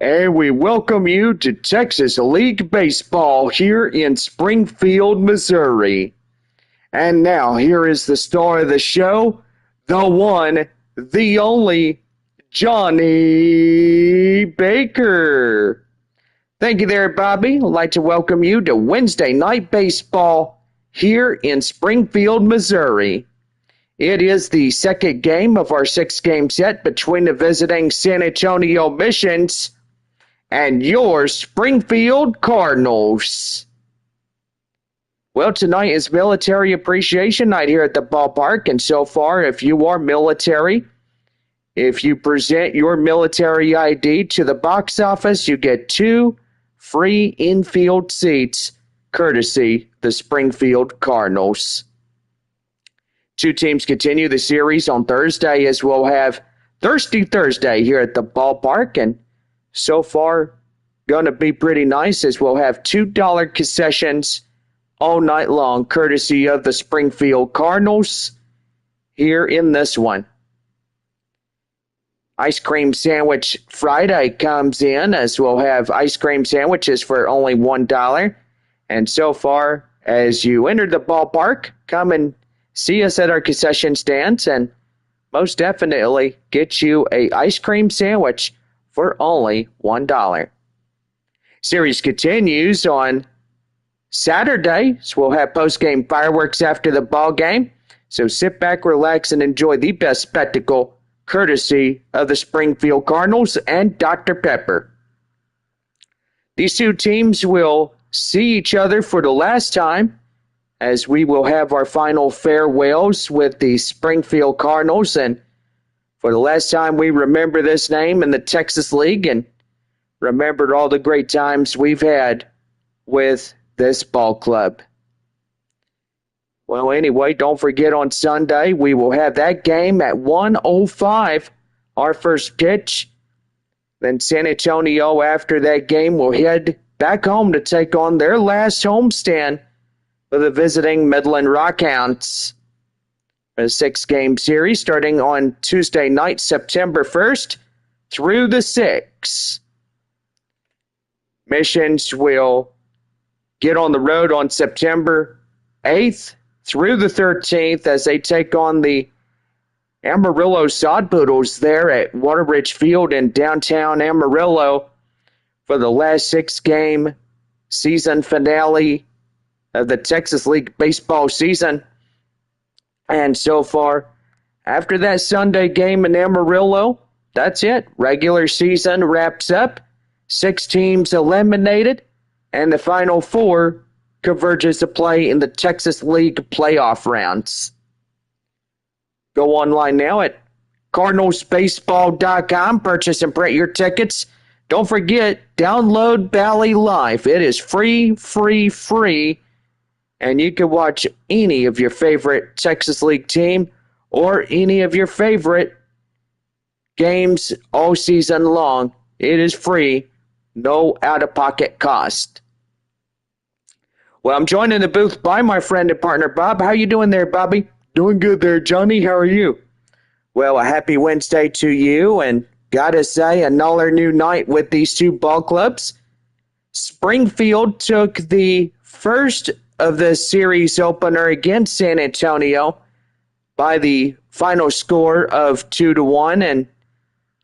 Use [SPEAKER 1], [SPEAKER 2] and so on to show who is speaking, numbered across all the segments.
[SPEAKER 1] And we welcome you to Texas League Baseball here in Springfield, Missouri. And now, here is the star of the show, the one, the only, Johnny Baker. Thank you there, Bobby. I'd like to welcome you to Wednesday Night Baseball here in Springfield, Missouri. It is the second game of our six-game set between the visiting San Antonio Missions and your Springfield Cardinals. Well, tonight is Military Appreciation Night here at the ballpark, and so far, if you are military, if you present your military ID to the box office, you get 2 free infield seats, courtesy the Springfield Cardinals. 2 teams continue the series on Thursday, as we'll have Thirsty Thursday here at the ballpark, and so far, going to be pretty nice as we'll have $2 concessions all night long, courtesy of the Springfield Cardinals here in this one. Ice Cream Sandwich Friday comes in as we'll have ice cream sandwiches for only $1. And so far, as you enter the ballpark, come and see us at our concession stands and most definitely get you a ice cream sandwich for only $1. Series continues on Saturday, so we'll have post-game fireworks after the ball game. So sit back, relax, and enjoy the best spectacle, courtesy of the Springfield Cardinals and Dr. Pepper. These 2 teams will see each other for the last time, as we will have our final farewells with the Springfield Cardinals, and for the last time, we remember this name in the Texas League and remembered all the great times we've had with this ball club. Well, anyway, don't forget on Sunday, we will have that game at 1:05, our first pitch. Then San Antonio, after that game, will head back home to take on their last homestand for the visiting Midland Rockhounds. A 6-game series starting on Tuesday night, September 1st through the 6th. Missions will get on the road on September 8th through the 13th as they take on the Amarillo Sod Poodles there at Waterbridge Field in downtown Amarillo for the last 6-game season finale of the Texas League baseball season. And so far, after that Sunday game in Amarillo, that's it. Regular season wraps up. 6 teams eliminated, and the final 4 converges to play in the Texas League playoff rounds. Go online now at cardinalsbaseball.com. Purchase and print your tickets. Don't forget, download Bally Live. It is free, and you can watch any of your favorite Texas League team or any of your favorite games all season long. It is free, no out-of-pocket cost. Well, I'm joined in the booth by my friend and partner, Bob. How you doing there, Bobby?
[SPEAKER 2] Doing good there, Johnny. How are you?
[SPEAKER 1] Well, a happy Wednesday to you, and gotta say, another new night with these 2 ball clubs. Springfield took the first of the series opener against San Antonio by the final score of 2-1, and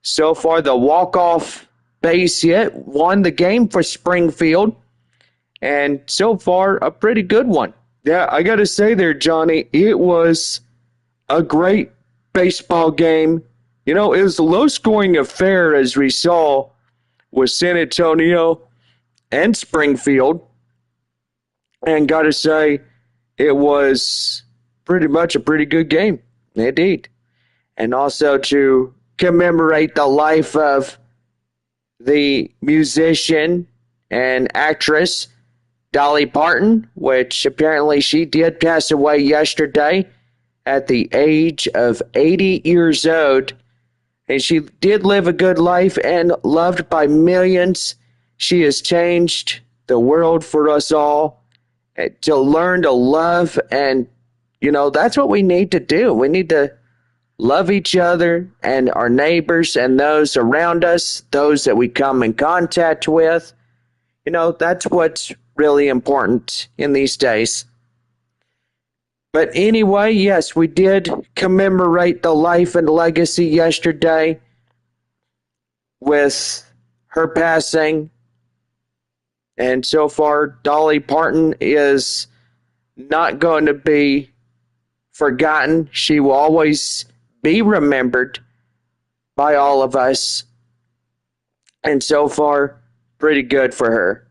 [SPEAKER 1] so far the walk-off base hit won the game for Springfield, and so far a pretty good one.
[SPEAKER 2] Yeah, I got to say there, Johnny, it was a great baseball game. You know, it was a low-scoring affair, as we saw with San Antonio and Springfield. And got to say, it was pretty much a pretty good game.
[SPEAKER 1] Indeed. And also to commemorate the life of the musician and actress Dolly Parton, which apparently she did pass away yesterday at the age of 80 years old. And she did live a good life and loved by millions. She has changed the world for us all to learn to love. And, you know, that's what we need to do. We need to love each other and our neighbors and those around us, those that we come in contact with. That's what's really important in these days. But anyway, yes, we did commemorate the life and legacy yesterday with her passing. And so far, Dolly Parton is not going to be forgotten. She will always be remembered by all of us. And so far, pretty good for her.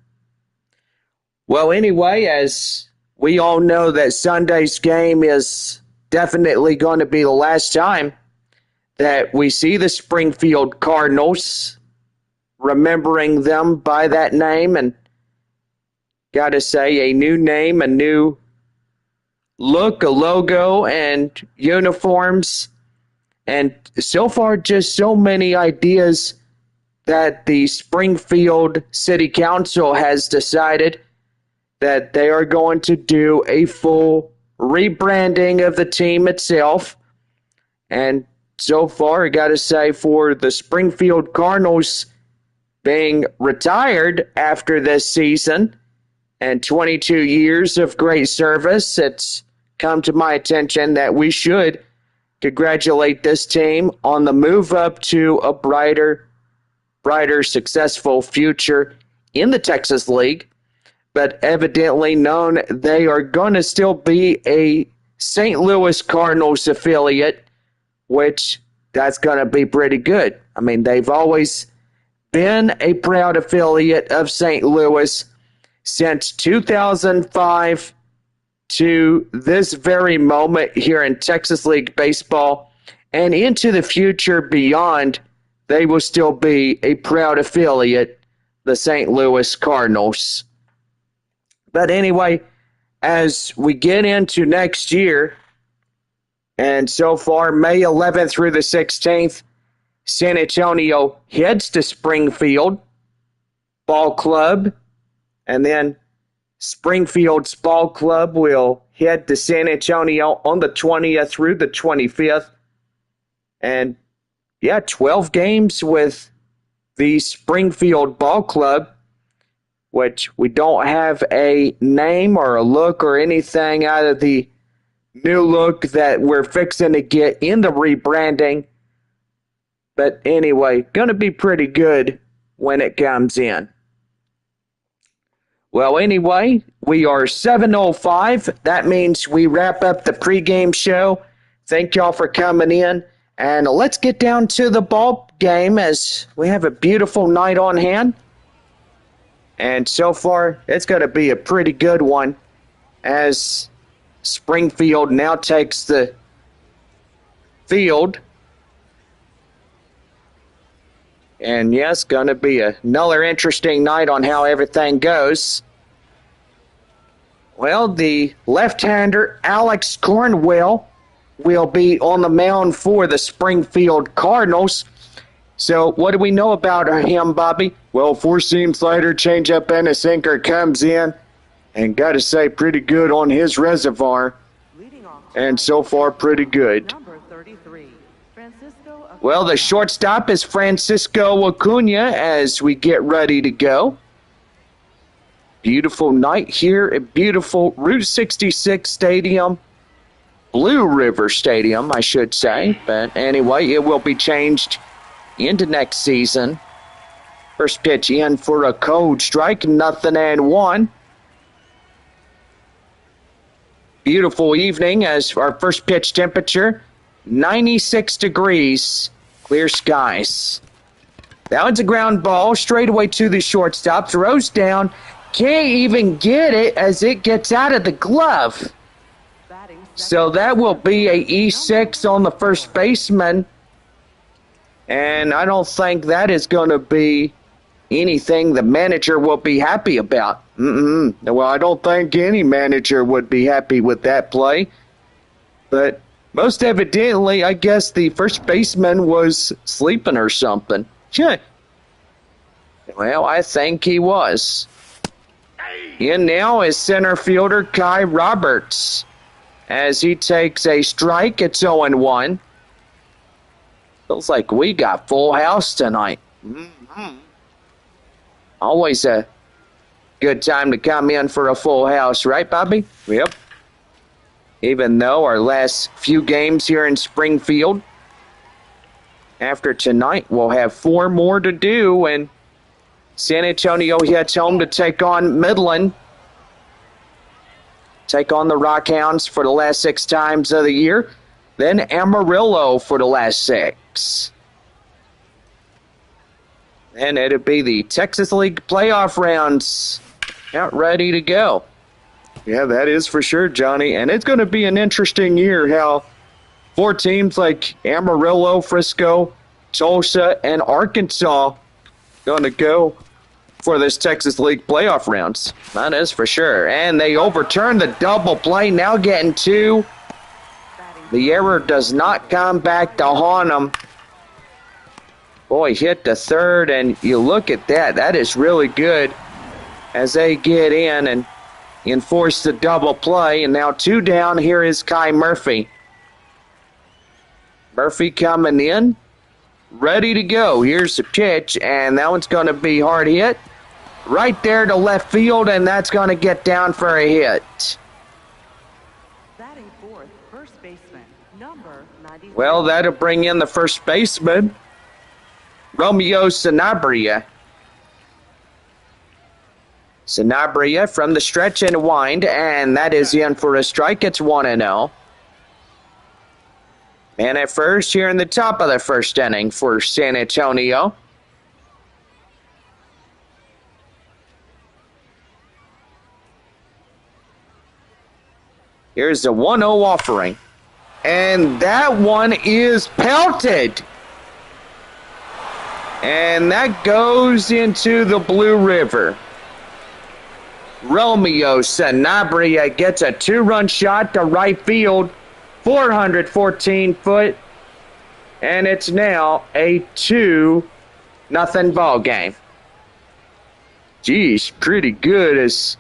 [SPEAKER 1] Well, anyway, as we all know that Sunday's game is definitely going to be the last time that we see the Springfield Cardinals, remembering them by that name. And got to say, a new name, a new look, a logo, and uniforms. And so far, just so many ideas that the Springfield City Council has decided that they are going to do a full rebranding of the team itself. And so far, I got to say, for the Springfield Cardinals being retired after this season and 22 years of great service, it's come to my attention that we should congratulate this team on the move up to a brighter, successful future in the Texas League. But evidently known, they are going to still be a St. Louis Cardinals affiliate, which that's going to be pretty good. I mean, they've always been a proud affiliate of St. Louis since 2005 to this very moment here in Texas League Baseball, and into the future beyond, they will still be a proud affiliate, the St. Louis Cardinals. But anyway, as we get into next year, and so far May 11th through the 16th, San Antonio heads to Springfield Ball Club, and then Springfield's Ball Club will head to San Antonio on the 20th through the 25th. And 12 games with the Springfield Ball Club, which we don't have a name or a look or anything out of the new look that we're fixing to get in the rebranding. But anyway, going to be pretty good when it comes in. Well, anyway, we are 7:05. That means we wrap up the pregame show. Thank y'all for coming in. And let's get down to the ball game as we have a beautiful night on hand. And so far, it's going to be a pretty good one as Springfield now takes the field. And yes, going to be another interesting night on how everything goes. Well, the left-hander, Alex Cornwell, will be on the mound for the Springfield Cardinals. So what do we know about him, Bobby? Well, four-seam slider, changeup, and a sinker comes in. And got to say, pretty good on his reservoir. And so far, pretty good. Well, the shortstop is Francisco Acuna as we get ready to go. Beautiful night here at beautiful Route 66 Stadium. Blue River Stadium, I should say. But anyway, it will be changed into next season. First pitch in for a cold strike, 0-1. Beautiful evening as our first pitch temperature, 96 degrees, clear skies. That one's a ground ball, straight away to the shortstop, throws down, can't even get it as it gets out of the glove. So that will be a E6 on the first baseman. And I don't think that is going to be anything the manager will be happy about. Well, I don't think any manager would be happy with that play. But most evidently, I guess the first baseman was sleeping or something. Well, I think he was. In now is center fielder Kai Roberts. As he takes a strike, it's 0-1. Feels like we got full house tonight. Always a good time to come in for a full house, right, Bobby?
[SPEAKER 2] Yep.
[SPEAKER 1] Even though our last few games here in Springfield, after tonight, we'll have 4 more to do, and San Antonio heads home to take on Midland. Take on the Rockhounds for the last 6 times of the year. Then Amarillo for the last 6. And it'll be the Texas League playoff rounds out ready to go.
[SPEAKER 2] Yeah, that is for sure, Johnny. And it's going to be an interesting year how 4 teams like Amarillo, Frisco, Tulsa, and Arkansas going to go for this Texas League playoff rounds.
[SPEAKER 1] That is for sure. And they overturn the double play, now getting 2. The error does not come back to haunt them. Boy, hit the third, and you look at that. That is really good as they get in and enforce the double play. And now 2 down. Here is Kai Murphy. Murphy coming in, ready to go. Here's the pitch, and that one's going to be hard hit. Right there to left field, and that's going to get down for a hit.
[SPEAKER 3] Batting fourth, first baseman, number 93.
[SPEAKER 1] Well, that'll bring in the first baseman, Romeo Sanabria. Sanabria from the stretch and wind, and that is in for a strike. It's 1-0. Man at first here in the top of the first inning for San Antonio. Here's the 1-0 offering. And that one is pelted. And that goes into the Blue River. Romeo Sanabria gets a 2-run shot to right field, 414 foot, and it's now a 2-0 ball game. Geez, pretty good as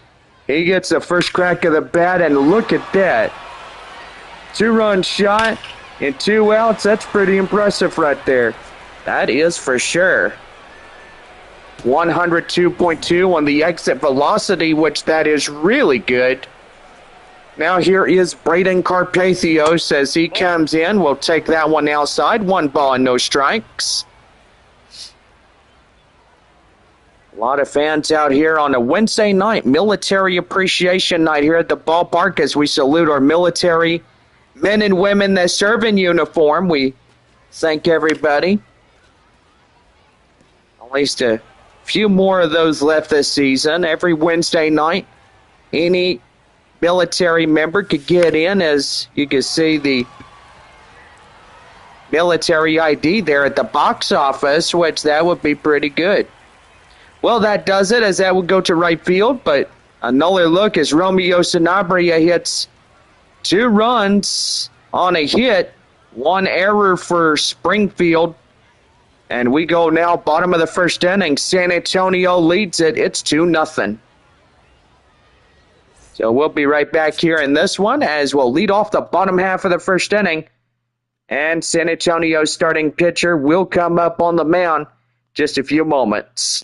[SPEAKER 1] he gets the first crack of the bat, and look at that. 2-run shot and 2 outs. That's pretty impressive right there. That is for sure. 102.2 on the exit velocity, which that is really good. Now here is Braden Carpathios as he comes in. We'll take that one outside. 1 ball and no strikes. A lot of fans out here on a Wednesday night, Military Appreciation Night here at the ballpark as we salute our military men and women that serve in uniform. We thank everybody. At least a few more of those left this season. Every Wednesday night, any military member could get in, as you can see the military ID there at the box office, which that would be pretty good. Well, that does it, as that would go to right field, but another look as Romeo Sanabria hits 2 runs on a hit, 1 error for Springfield. And we go now, bottom of the first inning. San Antonio leads it. It's 2-0. So we'll be right back here in this one as we'll lead off the bottom half of the first inning. And San Antonio's starting pitcher will come up on the mound just a few moments.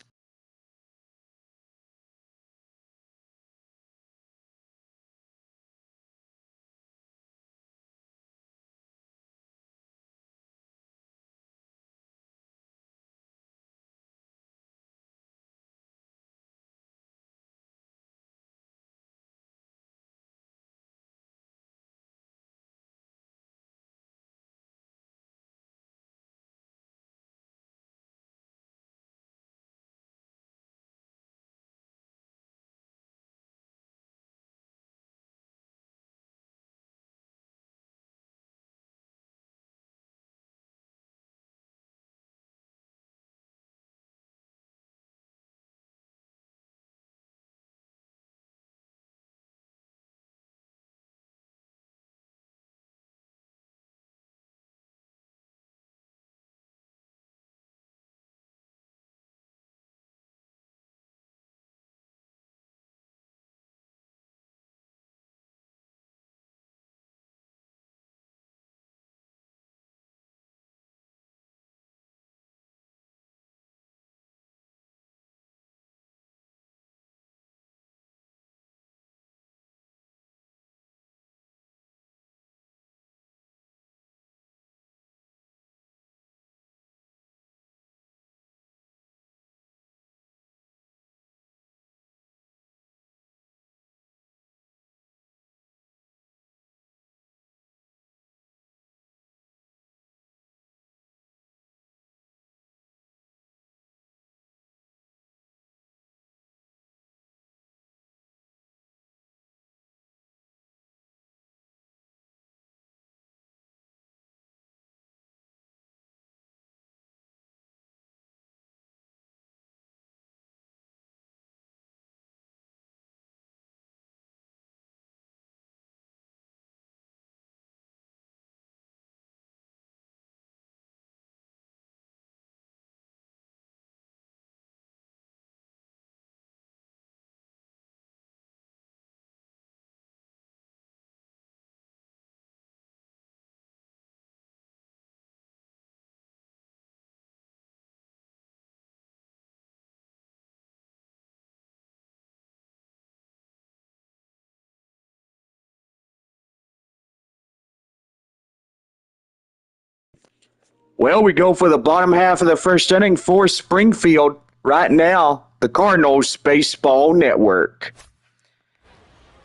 [SPEAKER 2] Well, we go for the bottom half of the first inning for Springfield. Right now, the Cardinals Baseball Network.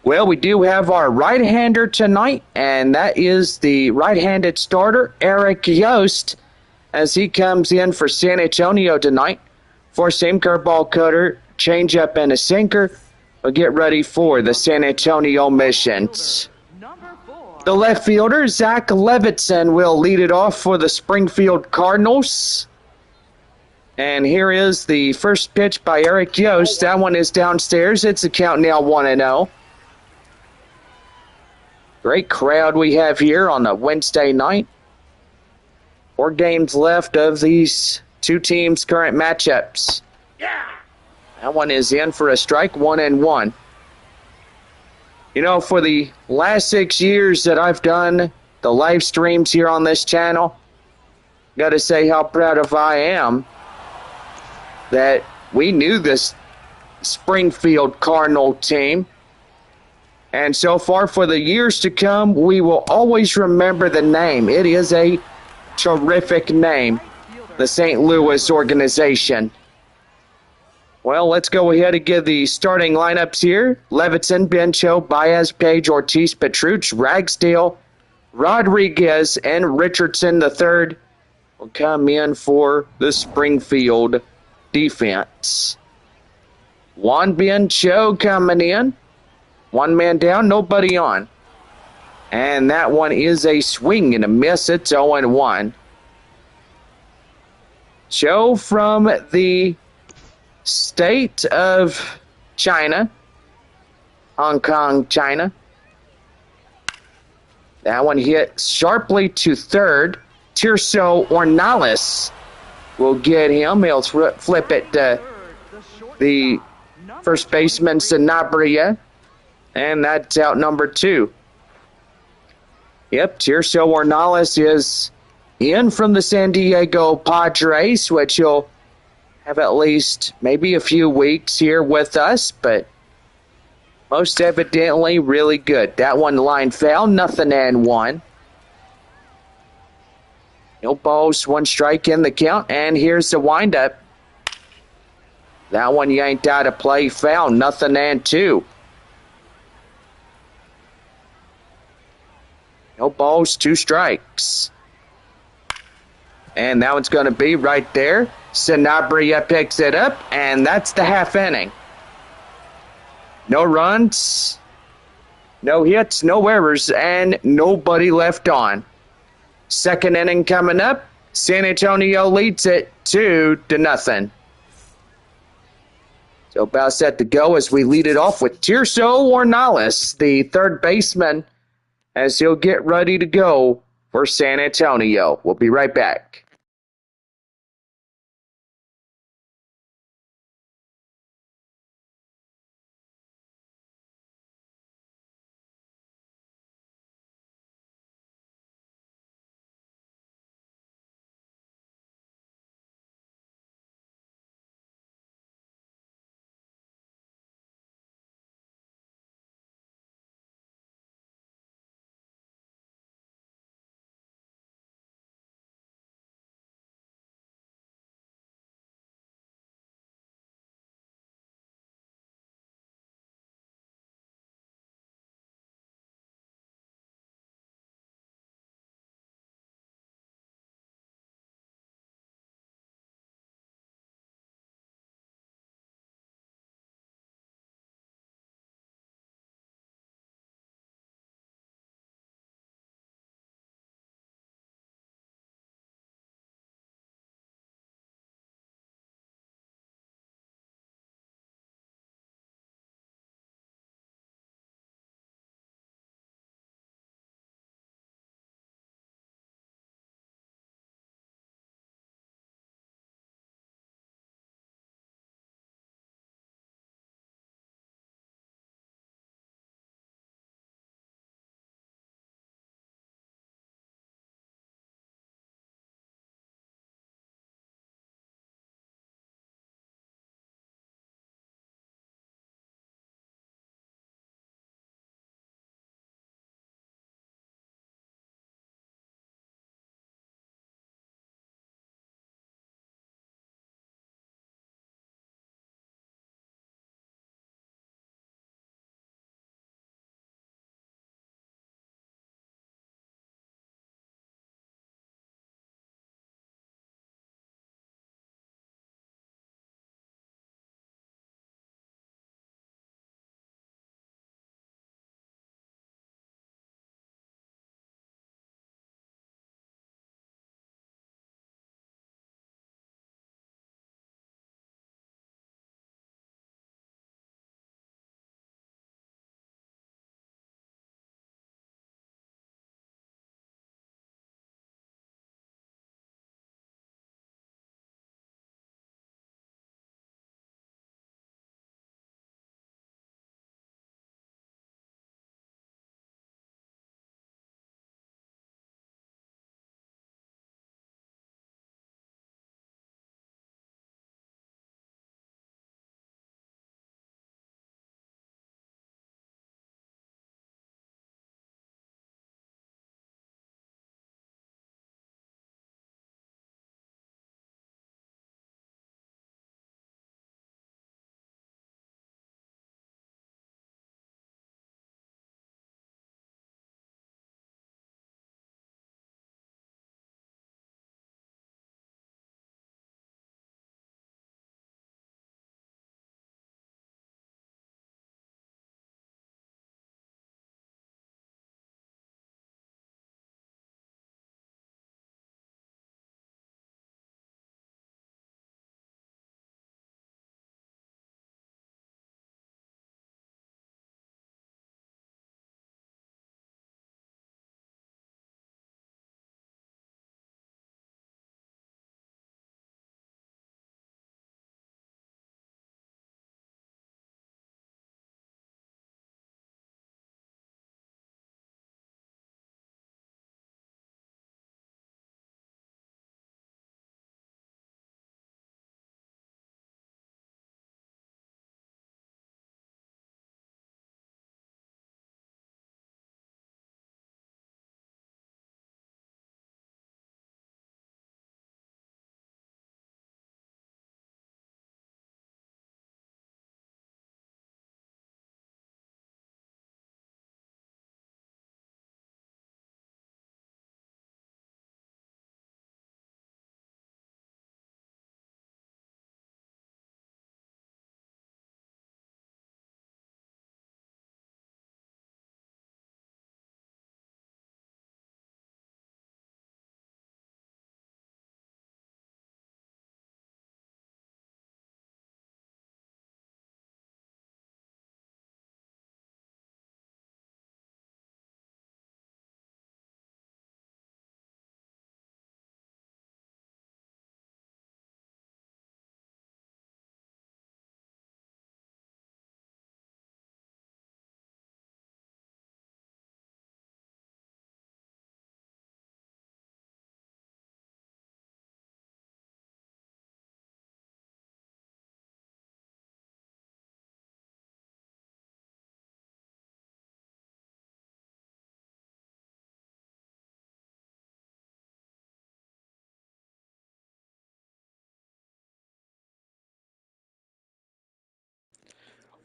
[SPEAKER 2] Well, we do have our right-hander tonight, and that is the right-handed starter, Eric Yost, as he comes in for San Antonio tonight. For same curveball cutter, changeup, and a sinker. We'll get ready for the San Antonio Missions. The left fielder, Zach Levittson, will lead it off for the Springfield Cardinals. And here is the first pitch by Eric Yost. That one is downstairs. It's a count now 1-0. Great crowd we have here on a Wednesday night. 4 games left of these two teams' current matchups. That one is in for a strike, 1-1. You know, for the last 6 years that I've done the live streams here on this channel, got to say how proud of I am that we knew this Springfield Cardinal team. And so far for the years to come, we will always remember the name. It is a terrific name, the St. Louis organization. Well, let's go ahead and give the starting lineups here. Levittson, Bencho, Baez, Page, Ortiz, Petruch, Ragsdale, Rodriguez, and Richardson III will come in for the Springfield defense. Juan Bencho coming in. 1 man down, nobody on. And that one is a swing and a miss. It's 0-1. Joe from the state of China, Hong Kong, China. That one hit sharply to third. Tirso Ornelas will get him. He'll flip it to the first baseman, Sanabria. And that's out number 2. Yep, Tirso Ornelas is in from the San Diego Padres, which he'll have at least maybe a few weeks here with us, but most evidently really good. That one line foul, 0-1. No balls, 1 strike in the count, and here's the windup. That one yanked out of play, foul, 0-2. No balls, 2 strikes. And that one's going to be right there. Sanabria picks it up, and that's the half inning. No runs, no hits, no errors, and nobody left on. Second inning coming up. San Antonio leads it 2-0. So about set to go as we lead it off with Tirso Ornelas, the third baseman, as he'll get ready to go for San Antonio. We'll be right back.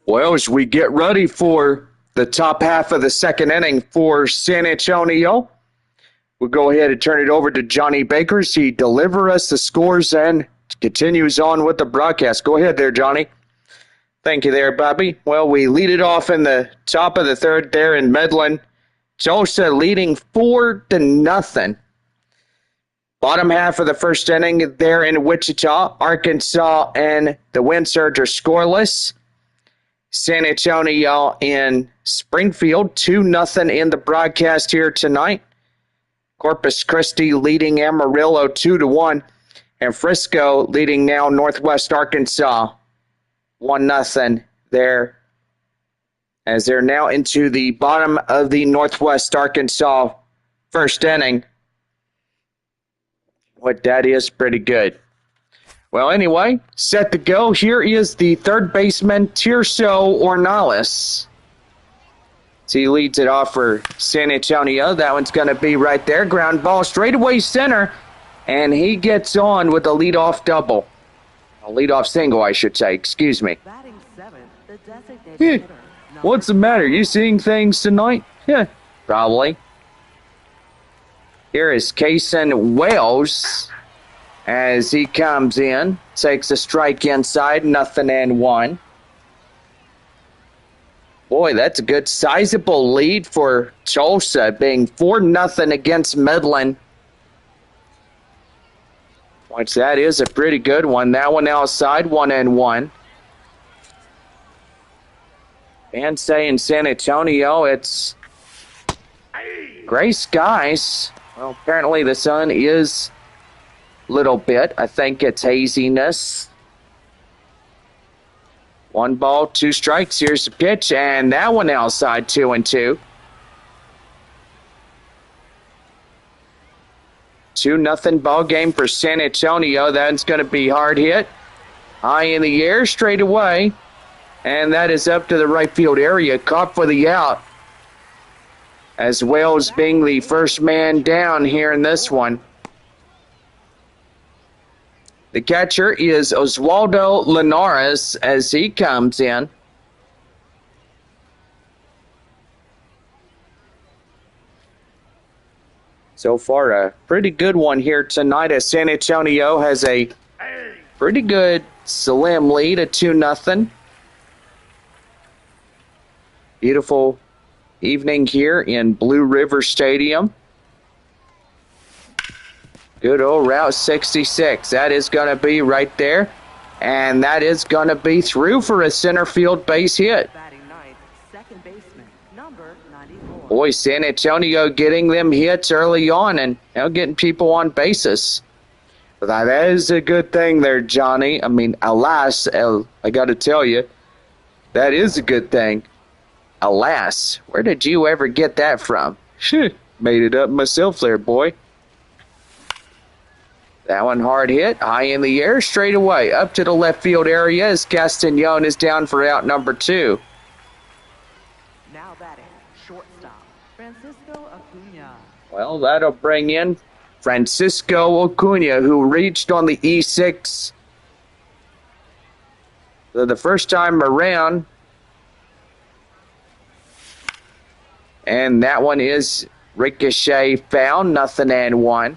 [SPEAKER 1] Well, as we get ready for the top half of the second inning for San Antonio, we'll go ahead and turn it over to Johnny Baker as he delivers us the scores and continues on with the broadcast. Go ahead there, Johnny. Thank you there, Bobby. Well, we lead it off in the top of the third there in Midland. Tulsa leading 4-0. Bottom half of the first inning there in Wichita, Arkansas and the Wind Surge are scoreless. San Antonio in Springfield, 2-0 in the broadcast here tonight. Corpus Christi leading Amarillo 2-1. And Frisco leading now Northwest Arkansas 1-0 there. As they're now into the bottom of the Northwest Arkansas first inning. What that is pretty good. Well, anyway, set to go. Here is the third baseman, Tirso Ornelas. He leads it off for San Antonio. That one's going to be right there. Ground ball straightaway center. And he gets on with a leadoff double. A leadoff single, I should say. Excuse me.
[SPEAKER 3] Batting seventh, the designated hitter.
[SPEAKER 1] What's the matter? You seeing things tonight? Yeah, probably. Here is Kason Wells as he comes in. Takes a strike inside, 0-1. Boy, that's a good sizable lead for Tulsa, being 4-0 against Midland. Which that is a pretty good one. That one outside, 1-1. And say in San Antonio, it's gray skies. Well, apparently the sun is a little bit. I think it's haziness. 1 ball, 2 strikes. Here's the pitch, and that one outside, 2-2. 2-0 ball game for San Antonio. That's going to be hard hit. High in the air, straight away. And that is up to the right field area. Caught for the out. As Wells being the first man down here in this one. The catcher is Oswaldo Linares as he comes in. So far, a pretty good one here tonight as San Antonio has a pretty good slim lead at 2-0. Beautiful evening here in Blue River Stadium. Good old Route 66. That is going to be right there. And that is going to be through for a center field base hit.
[SPEAKER 3] Batting ninth, second baseman, number 94.
[SPEAKER 1] Boy, San Antonio getting them hits early on and getting people on bases. But that is a good thing there, Johnny. I mean, alas, I got to tell you, that is a good thing. Alas, where did you ever get that from? Made it up myself there, boy. That one hard hit, high in the air, straight away. Up to the left field area as Castañon is down for out number 2.
[SPEAKER 3] Now batting, shortstop, Francisco Acuna.
[SPEAKER 1] Well, that'll bring in Francisco Acuna, who reached on the E6 for the first time around. And that one is ricochet foul, 0-1.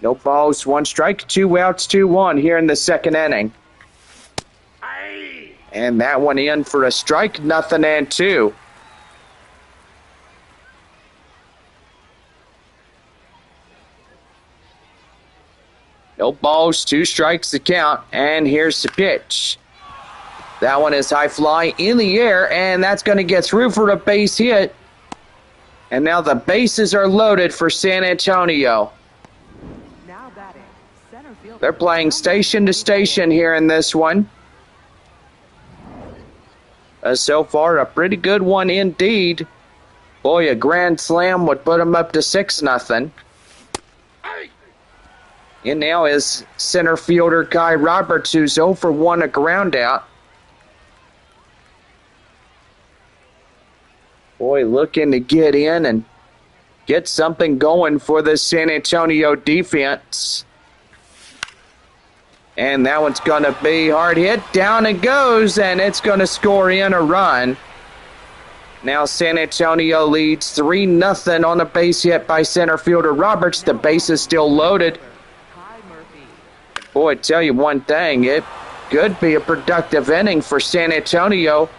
[SPEAKER 1] No balls, 1 strike, 2 outs, 2-1 here in the second inning. And that one in for a strike, 0-2. No balls, 2 strikes to count, and here's the pitch. That one is high fly in the air, and that's going to get through for a base hit. And now the bases are loaded for San Antonio.
[SPEAKER 3] Now batting, center field.
[SPEAKER 1] They're playing station to station here in this one. So far, a pretty good one indeed. Boy, a grand slam would put them up to 6-0. And now is center fielder Kai Roberts, who's 0 for 1 a ground out. Boy, looking to get in and get something going for the San Antonio defense. And that one's going to be hard hit. Down it goes, and it's going to score in a run. Now San Antonio leads 3-0 on a base hit by center fielder Roberts. The base is still loaded. Boy, I tell you one thing, it could be a productive inning for San Antonio.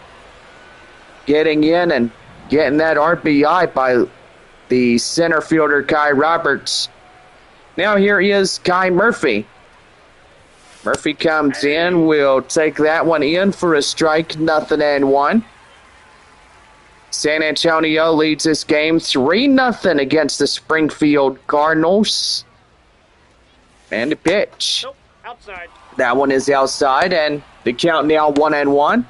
[SPEAKER 1] Getting in and getting that RBI by the center fielder Kai Roberts. Now here is Kai Murphy. Murphy comes in, will take that one in for a strike, 0-1. San Antonio leads this game 3-0 against the Springfield Cardinals. And the pitch.
[SPEAKER 4] Nope, outside.
[SPEAKER 1] That one is outside, and the count now 1-1.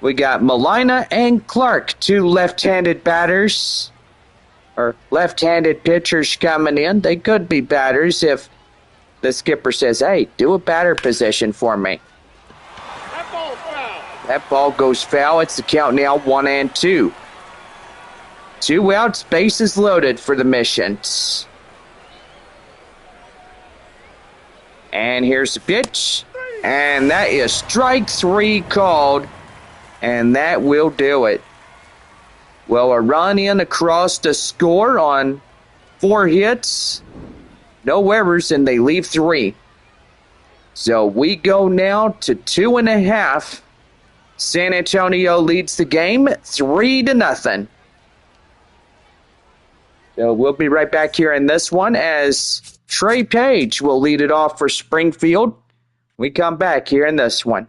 [SPEAKER 1] We got Molina and Clark, two left-handed batters, or left-handed pitchers coming in. They could be batters if the skipper says, hey, do a batter position for me.
[SPEAKER 4] That ball's foul.
[SPEAKER 1] That ball goes foul. It's the count now 1-2. 2 outs, bases loaded for the Missions. And here's the pitch. And that is strike 3 called. And that will do it. Well, a run in across the score on 4 hits. No errors, and they leave 3. So we go now to 2.5. San Antonio leads the game 3-0. So we'll be right back here in this one as Trey Page will lead it off for Springfield. We come back here in this one.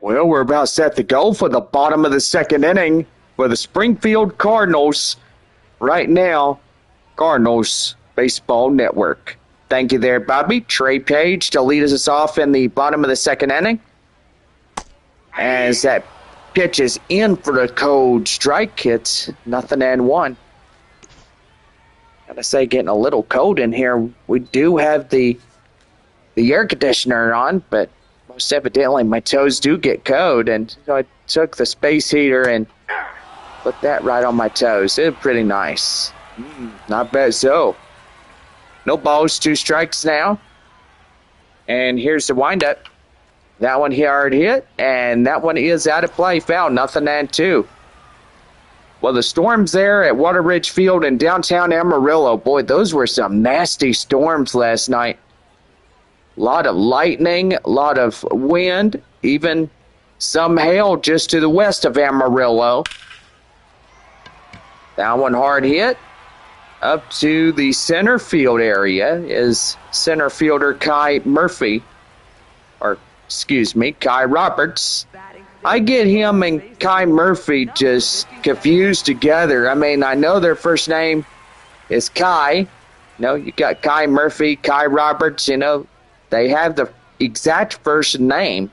[SPEAKER 1] Well, we're about set to go for the bottom of the second inning for the Springfield Cardinals. Right now, Cardinals Baseball Network. Thank you there, Bobby. Trey Page to lead us off in the bottom of the second inning. As that pitch is in for the cold strike, it's 0-1. Gotta say, getting a little cold in here. We do have the air conditioner on, but most evidently my toes do get cold, and so I took the space heater and put that right on my toes. It's pretty nice. Not bad. So, no balls, 2 strikes now. And here's the windup. That one hard hit, and that one is out of play. Foul, 0-2. Well, the storms there at Water Ridge Field in downtown Amarillo, boy, those were some nasty storms last night. A lot of lightning, a lot of wind, even some hail just to the west of Amarillo. That one hard hit. Up to the center field area is center fielder Kai Murphy. Kai Roberts. I get him and Kai Murphy just confused together. I mean, I know their first name is Kai. You got Kai Murphy, Kai Roberts, they have the exact first name.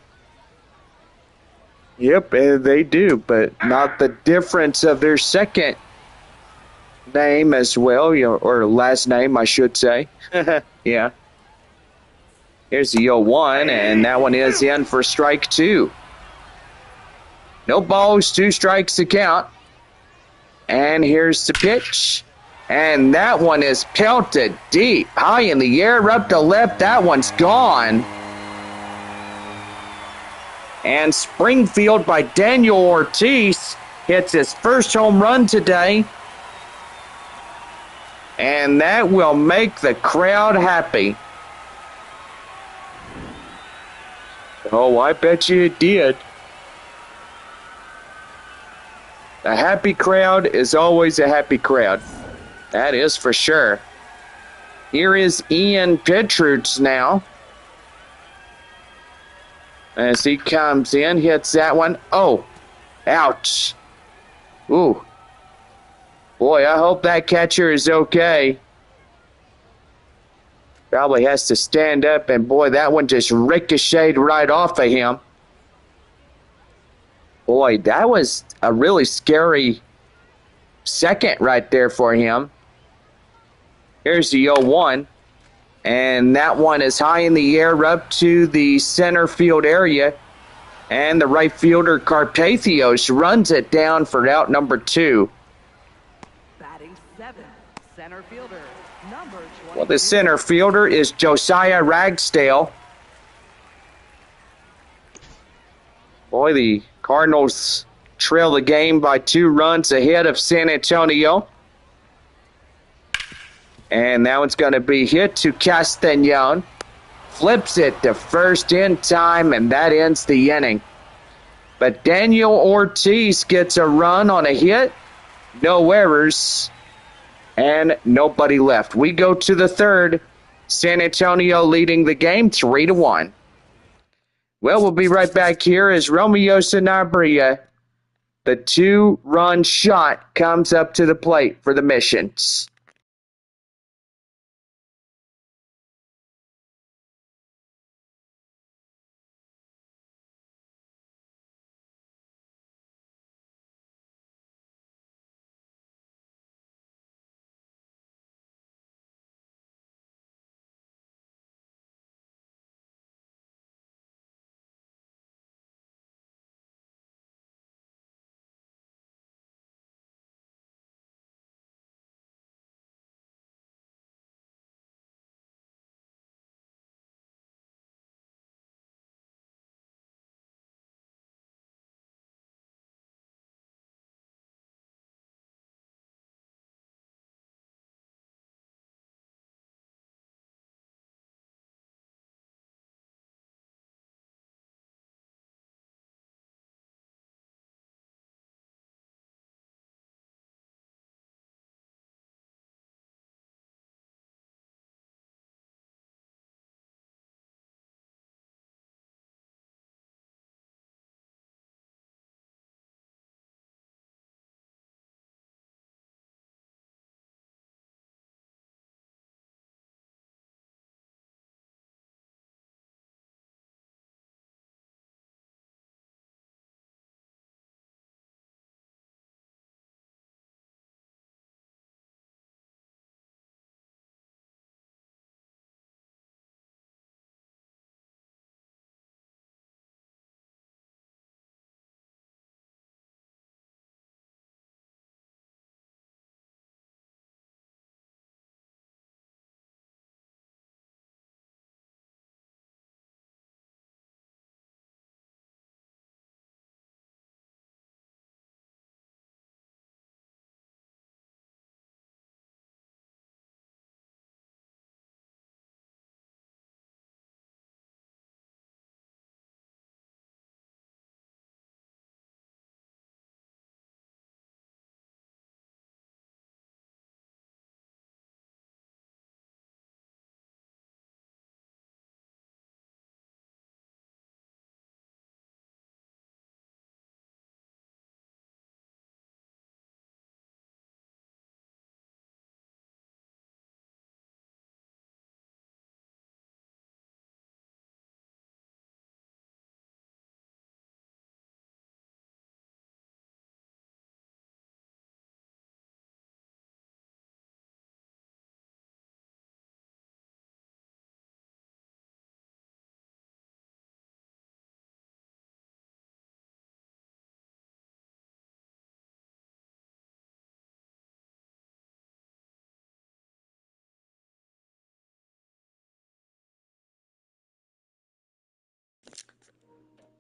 [SPEAKER 1] Yep, they do, but not the difference of their second name as well, or last name, I should say. Yeah. Here's the 0-1, and that one is in for strike 2. No balls, 2 strikes to count. And here's the pitch. And that one is pelted deep, high in the air, up to left. That one's gone. And Springfield by Daniel Ortiz hits his first home run today. And that will make the crowd happy. Oh, I bet you it did. A happy crowd is always a happy crowd. That is for sure. Here is Ian Petrus now. As he comes in, hits that one. Oh, ouch. Ooh. Boy, I hope that catcher is okay. Probably has to stand up, and boy, that one just ricocheted right off of him. Boy, that was a really scary second right there for him. Here's the 0-1, and that one is high in the air up to the center field area, and the right fielder Carpathios runs it down for out number 2.
[SPEAKER 3] Batting 7, center fielder, number 20.
[SPEAKER 1] Well, the center fielder is Josiah Ragsdale. Boy, the Cardinals trail the game by 2 runs ahead of San Antonio. And now it's going to be hit to Castañon. Flips it to first in time, and that ends the inning. But Daniel Ortiz gets a run on a hit. No errors. And nobody left. We go to the third. San Antonio leading the game 3-1. Well, we'll be right back here as Romeo Sanabria, the 2-run shot, comes up to the plate for the Missions.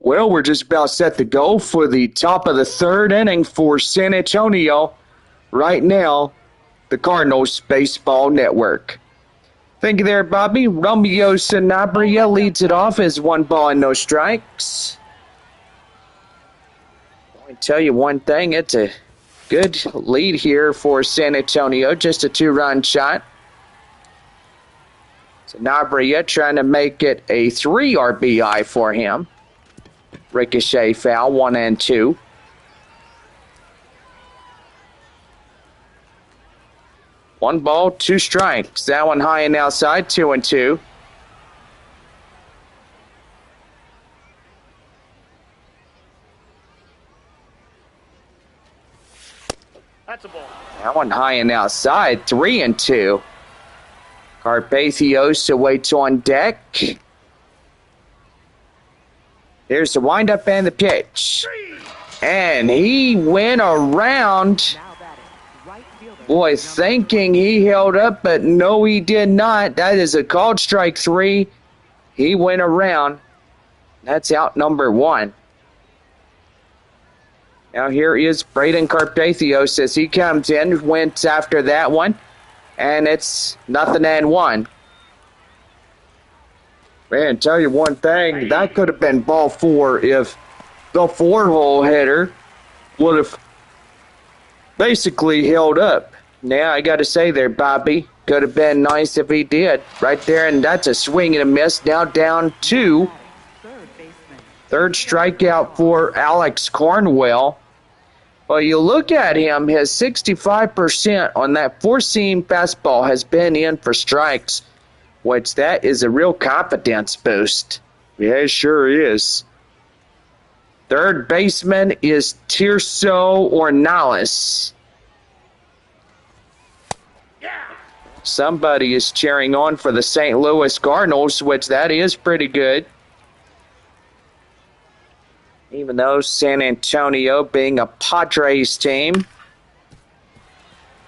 [SPEAKER 2] Well, we're just about set to go for the top of the third inning for San Antonio. Right now, the Cardinals Baseball Network. Thank you there, Bobby. Romeo Sanabria leads it off as 1 ball and no strikes. I can tell you one thing, it's a good lead here for San Antonio, just a 2-run shot. Sanabria trying to make it a 3 RBI for him. Ricochet foul, 1-2. One ball, 2 strikes. That one high and outside, 2-2.
[SPEAKER 4] That's a ball.
[SPEAKER 2] That one high and outside, 3-2. Carpathios awaits on deck. Here's the windup and the pitch. And he went around.
[SPEAKER 3] Now batting, right fielder.
[SPEAKER 2] Boy, thinking he held up, but no, he did not. That is a called strike 3. He went around. That's out number 1. Now here is Braden Carpathios as he comes in, went after that one, and it's 0-1. Man, tell you one thing, that could have been ball 4 if the 4-hole hitter would have basically held up. Now, I got to say there, Bobby, could have been nice if he did. Right there, and that's a swing and a miss. Now down 2.
[SPEAKER 3] Third baseman.
[SPEAKER 2] Third strikeout for Alex Cornwell. Well, you look at him, his 65% on that 4-seam fastball has been in for strikes, which that is a real confidence boost. Yeah, it sure is. Third baseman is Tirso Ornelas. Somebody is cheering on for the St. Louis Cardinals, which that is pretty good. Even though San Antonio being a Padres team,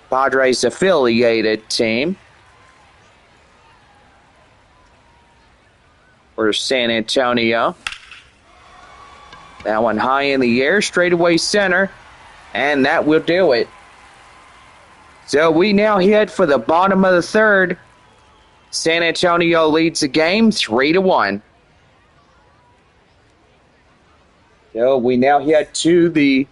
[SPEAKER 2] Padres affiliated team, for San Antonio. That one high in the air, straightaway center, and that will do it. So we now head for the bottom of the third. San Antonio leads the game 3-1. So we now head to the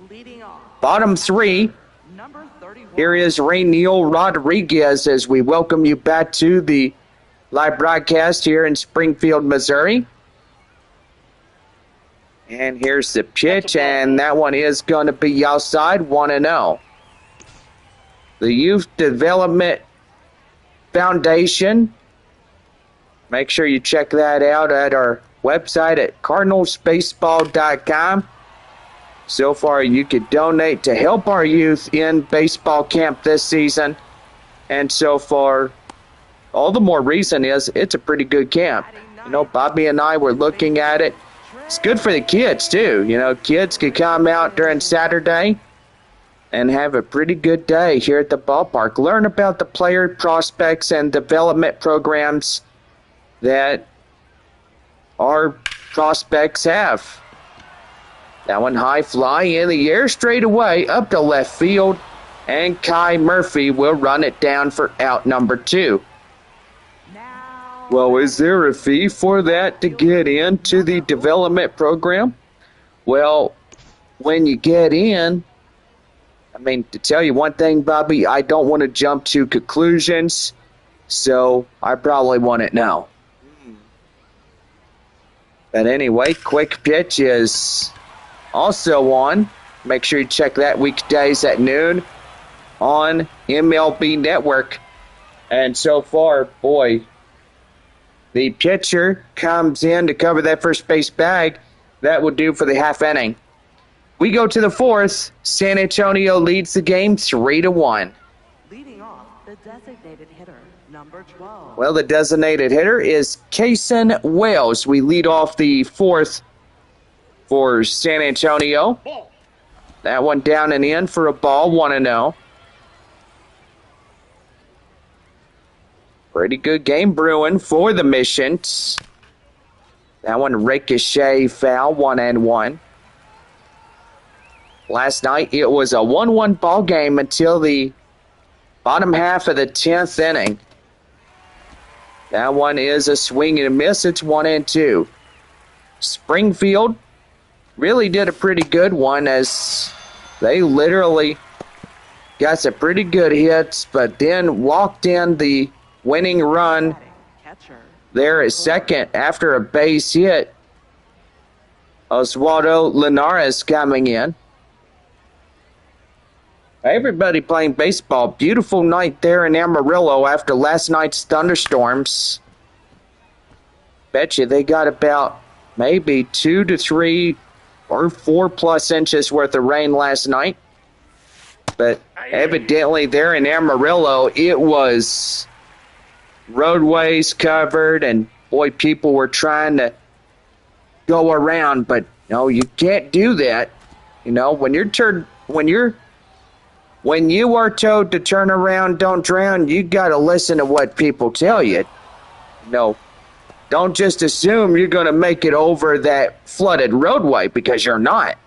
[SPEAKER 3] Leading off.
[SPEAKER 2] bottom 3.
[SPEAKER 3] Number 31.
[SPEAKER 2] Here is Rainiel Rodriguez as we welcome you back to the live broadcast here in Springfield, Missouri. And here's the pitch, and that one is going to be outside, 1-0. The Youth Development Foundation, make sure you check that out at our website at cardinalsbaseball.com. So far, you could donate to help our youth in baseball camp this season. And so far, all the more reason is it's a pretty good camp. You know, Bobby and I were looking at it. It's good for the kids, too. You know, kids could come out during Saturday and have a pretty good day here at the ballpark. Learn about the player prospects and development programs that our prospects have. That one high fly in the air straight away up to left field, and Kai Murphy will run it down for out number 2.
[SPEAKER 3] Now.
[SPEAKER 2] Well, is there a fee for that to get into the development program? Well, when you get in, I mean, to tell you one thing, Bobby, I don't want to jump to conclusions, so I probably wouldn't know. But anyway, quick pitch is also on. Make sure you check that weekdays at noon on MLB Network. And so far, boy, the pitcher comes in to cover that first base bag. That will do for the half inning. We go to the fourth. San Antonio leads the game 3-1.
[SPEAKER 3] Leading off, the designated hitter, number 12.
[SPEAKER 2] Well, the designated hitter is Kason Wells. We lead off the fourth for San Antonio.
[SPEAKER 4] Ball.
[SPEAKER 2] That one down and in for a ball, 1-0. Pretty good game brewing for the Missions.
[SPEAKER 1] That one ricochet foul, 1-1. Last night it was a 1-1 ball game until the bottom half of the 10th inning. That one is a swing and a miss. It's 1-2. Springfield really did a pretty good one as they literally got some pretty good hits, but then walked in the winning run there at second after a base hit. Oswaldo Linares coming in. Everybody playing baseball. Beautiful night there in Amarillo after last night's thunderstorms. Bet you they got about maybe 2 to 3 or 4+ inches worth of rain last night. But evidently there in Amarillo, it was roadways covered, and boy, people were trying to go around, but no, you can't do that. You know, when you are told to turn around, don't drown, you got to listen to what people tell you. No, don't just assume you're going to make it over that flooded roadway, because you're not.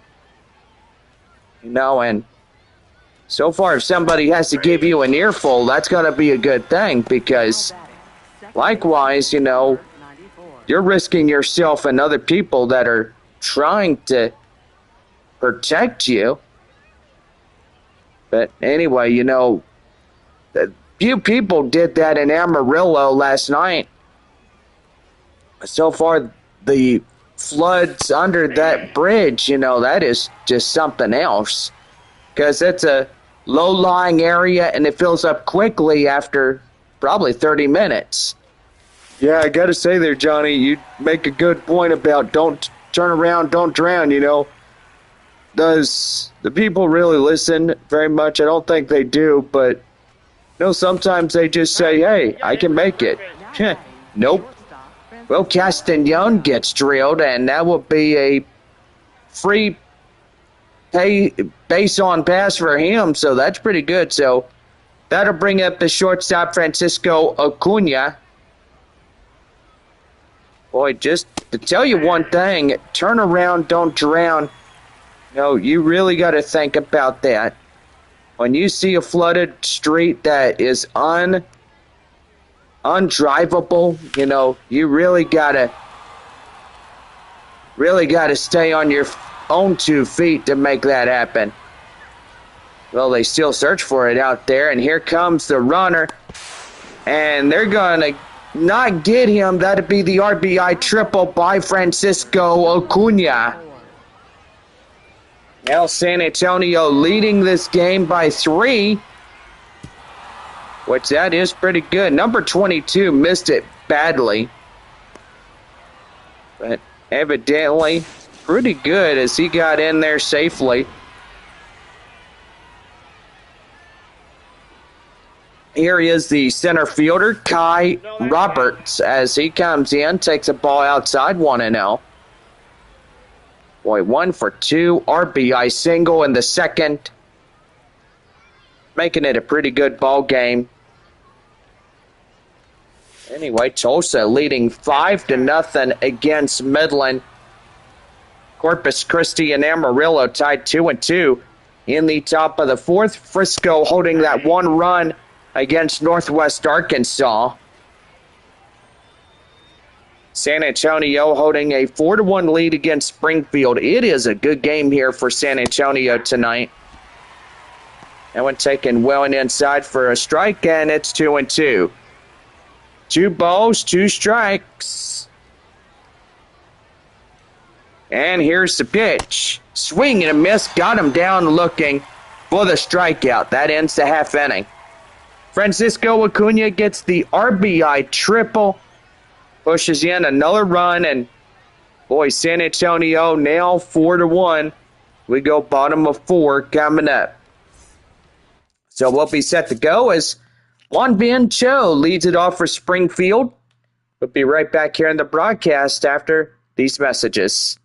[SPEAKER 1] You know, and so far, if somebody has to give you an earful, that's going to be a good thing, because likewise, you know, you're risking yourself and other people that are trying to protect you. But anyway, you know, a few people did that in Amarillo last night. So far, the floods under that bridge, you know, that is just something else. Because it's a low-lying area, and it fills up quickly after probably 30 minutes.
[SPEAKER 2] Yeah, I got to say there, Johnny, you make a good point about don't turn around, don't drown, you know. Does the people really listen very much? I don't think they do, but you know, sometimes they just say, hey, I can make it.
[SPEAKER 1] Nope. Well, Castañon gets drilled, and that will be a free base on pass for him, so that's pretty good. So that'll bring up the shortstop, Francisco Acuna. Boy, just to tell you one thing, turn around, don't drown. No, you really got to think about that. When you see a flooded street that is undrivable, you know, you really got to stay on your own 2 feet to make that happen. Well, they still search for it out there, and here comes the runner, and they're going to not get him. That'd be the RBI triple by Francisco Acuna. Now San Antonio leading this game by 3, which that is pretty good. Number 22 missed it badly, but evidently pretty good as he got in there safely. Here is the center fielder, Kai Roberts, as he comes in, takes a ball outside, 1-0. Boy, 1 for 2, RBI single in the second, making it a pretty good ball game. Anyway, Tulsa leading 5-0 against Midland. Corpus Christi and Amarillo tied 2-2 in the top of the 4th. Frisco holding that 1 run against Northwest Arkansas. San Antonio holding a 4-1 lead against Springfield. It is a good game here for San Antonio tonight. That one taken well and inside for a strike, and it's 2-2. 2 balls, 2 strikes. And here's the pitch. Swing and a miss. Got him down looking for the strikeout. That ends the half inning. Francisco Acuna gets the RBI triple. Pushes in another run. And boy, San Antonio now 4-1. We go bottom of 4 coming up. So we'll be set to go as Juan Bin Cho leads it off for Springfield. We'll be right back here in the broadcast after these messages.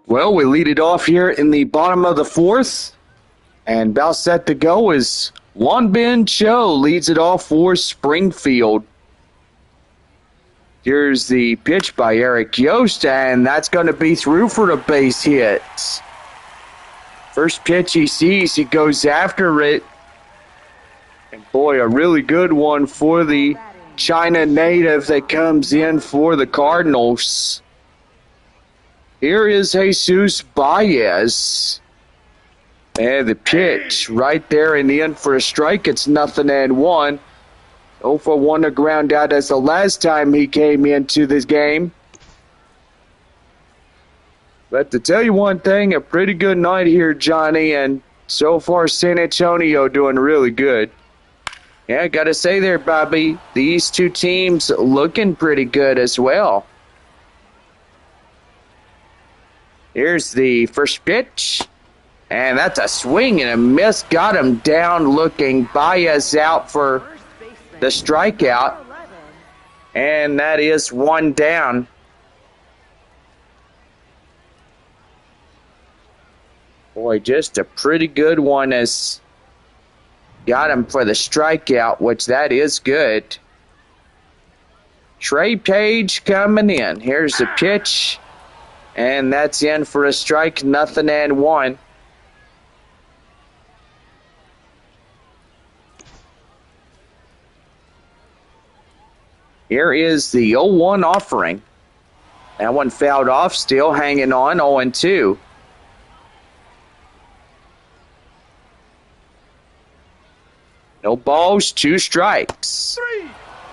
[SPEAKER 2] Well, we lead it off here in the bottom of the fourth. And about set to go is Won Bin Cho leads it off for Springfield. Here's the pitch by Eric Yost, and that's going to be through for the base hit. First pitch he sees, he goes after it. And boy, a really good one for the China native that comes in for the Cardinals. Here is Jesus Baez. And the pitch right there in the end for a strike. It's 0-1. 0 for 1 to ground out as the last time he came into this game. But to tell you one thing, a pretty good night here, Johnny, and so far San Antonio doing really good. Yeah, got to say there, Bobby, these two teams looking pretty good as well. Here's the first pitch. And that's a swing and a miss. Got him down looking. Baez out for the strikeout. And that is one down. Boy, just a pretty good one as got him for the strikeout, which that is good. Trey Page coming in. Here's the pitch. And that's in for a strike, 0-1. Here is the 0-1 offering. That one fouled off, still hanging on, 0-2. No balls, 2 strikes.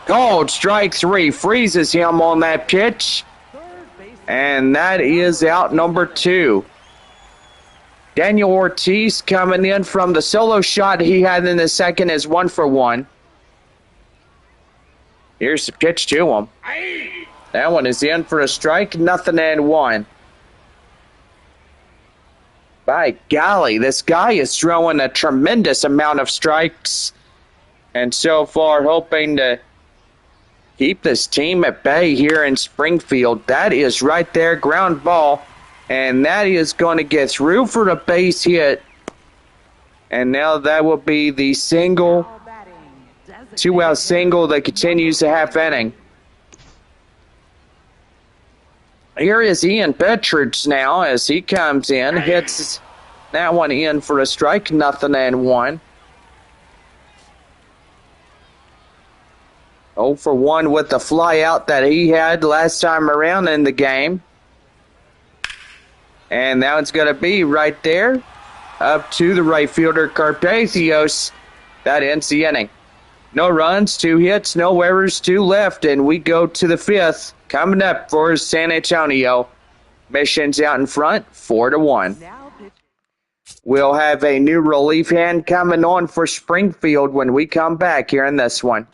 [SPEAKER 2] Called strike 3, freezes him on that pitch. And that is out number 2. Daniel Ortiz coming in from the solo shot he had in the second is 1 for 1. Here's the pitch to him. That one is in for a strike, 0-1. By golly, this guy is throwing a tremendous amount of strikes. And so far hoping to keep this team at bay here in Springfield. That is right there, ground ball. And that is going to get through for a base hit. And now that will be the single, 2-out single that continues the half inning. Here is Ian Petridge now as he comes in, hits that one in for a strike, 0-1. 0 for 1 with the fly out that he had last time around in the game. And now it's going to be right there up to the right fielder, Carpathios. That ends the inning. No runs, 2 hits, no errors, 2 left, and we go to the 5th. Coming up for San Antonio. Mission's out in front, 4-1. We'll have a new relief hand coming on for Springfield when we come back here in this one.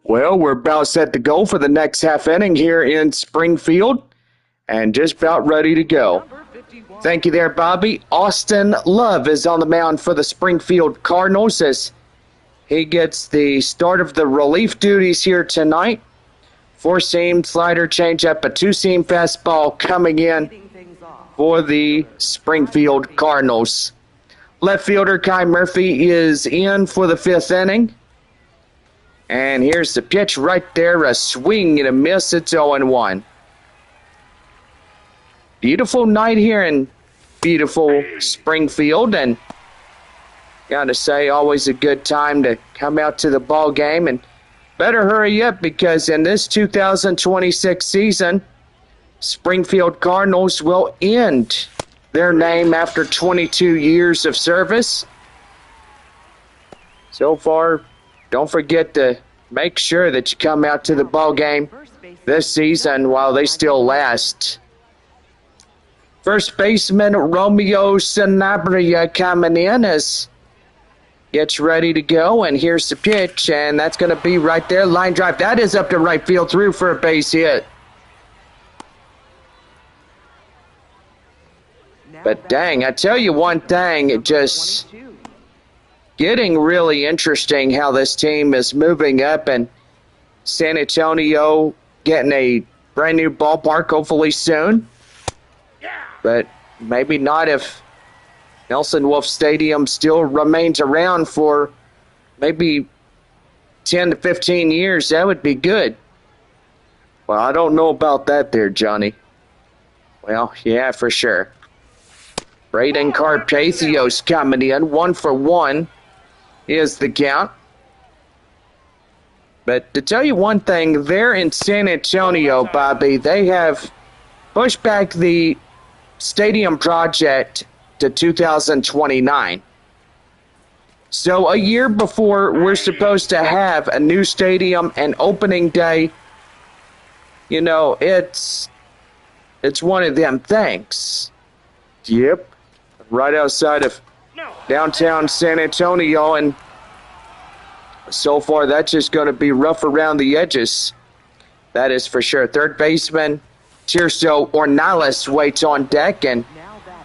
[SPEAKER 2] Well, we're about set to go for the next half inning here in Springfield and just about ready to go. Thank you there, Bobby. Austin Love is on the mound for the Springfield Cardinals as he gets the start of the relief duties here tonight. 4-seam slider changeup, a 2-seam fastball coming in for the Springfield Cardinals. Left fielder Kai Murphy is in for the 5th inning. And here's the pitch right there, a swing and a miss. It's 0-1. Beautiful night here in beautiful Springfield, and gotta say, always a good time to come out to the ball game, and better hurry up because in this 2026 season, Springfield Cardinals will end their name after 22 years of service. So far, don't forget to make sure that you come out to the ball game this season while they still last. First baseman Romeo Sanabria coming in as gets ready to go, and here's the pitch, and that's going to be right there. Line drive. That is up to right field, through for a base hit. But dang, I tell you one thing, it just getting really interesting how this team is moving up, and San Antonio getting a brand new ballpark hopefully soon. But maybe not if Nelson Wolff Stadium still remains around for maybe 10 to 15 years. That would be good. Well, I don't know about that there, Johnny. Well, yeah, for sure. Braden Carpathios coming in. 1-for-1 is the count. But to tell you one thing, there in San Antonio, Bobby, they have pushed back the stadium project to 2029. So a year before we're supposed to have a new stadium and opening day, you know, it's one of them things. Yep. Right outside of downtown San Antonio, and so far that's just going to be rough around the edges. That is for sure. Third baseman Tirso Ornelas waits on deck, and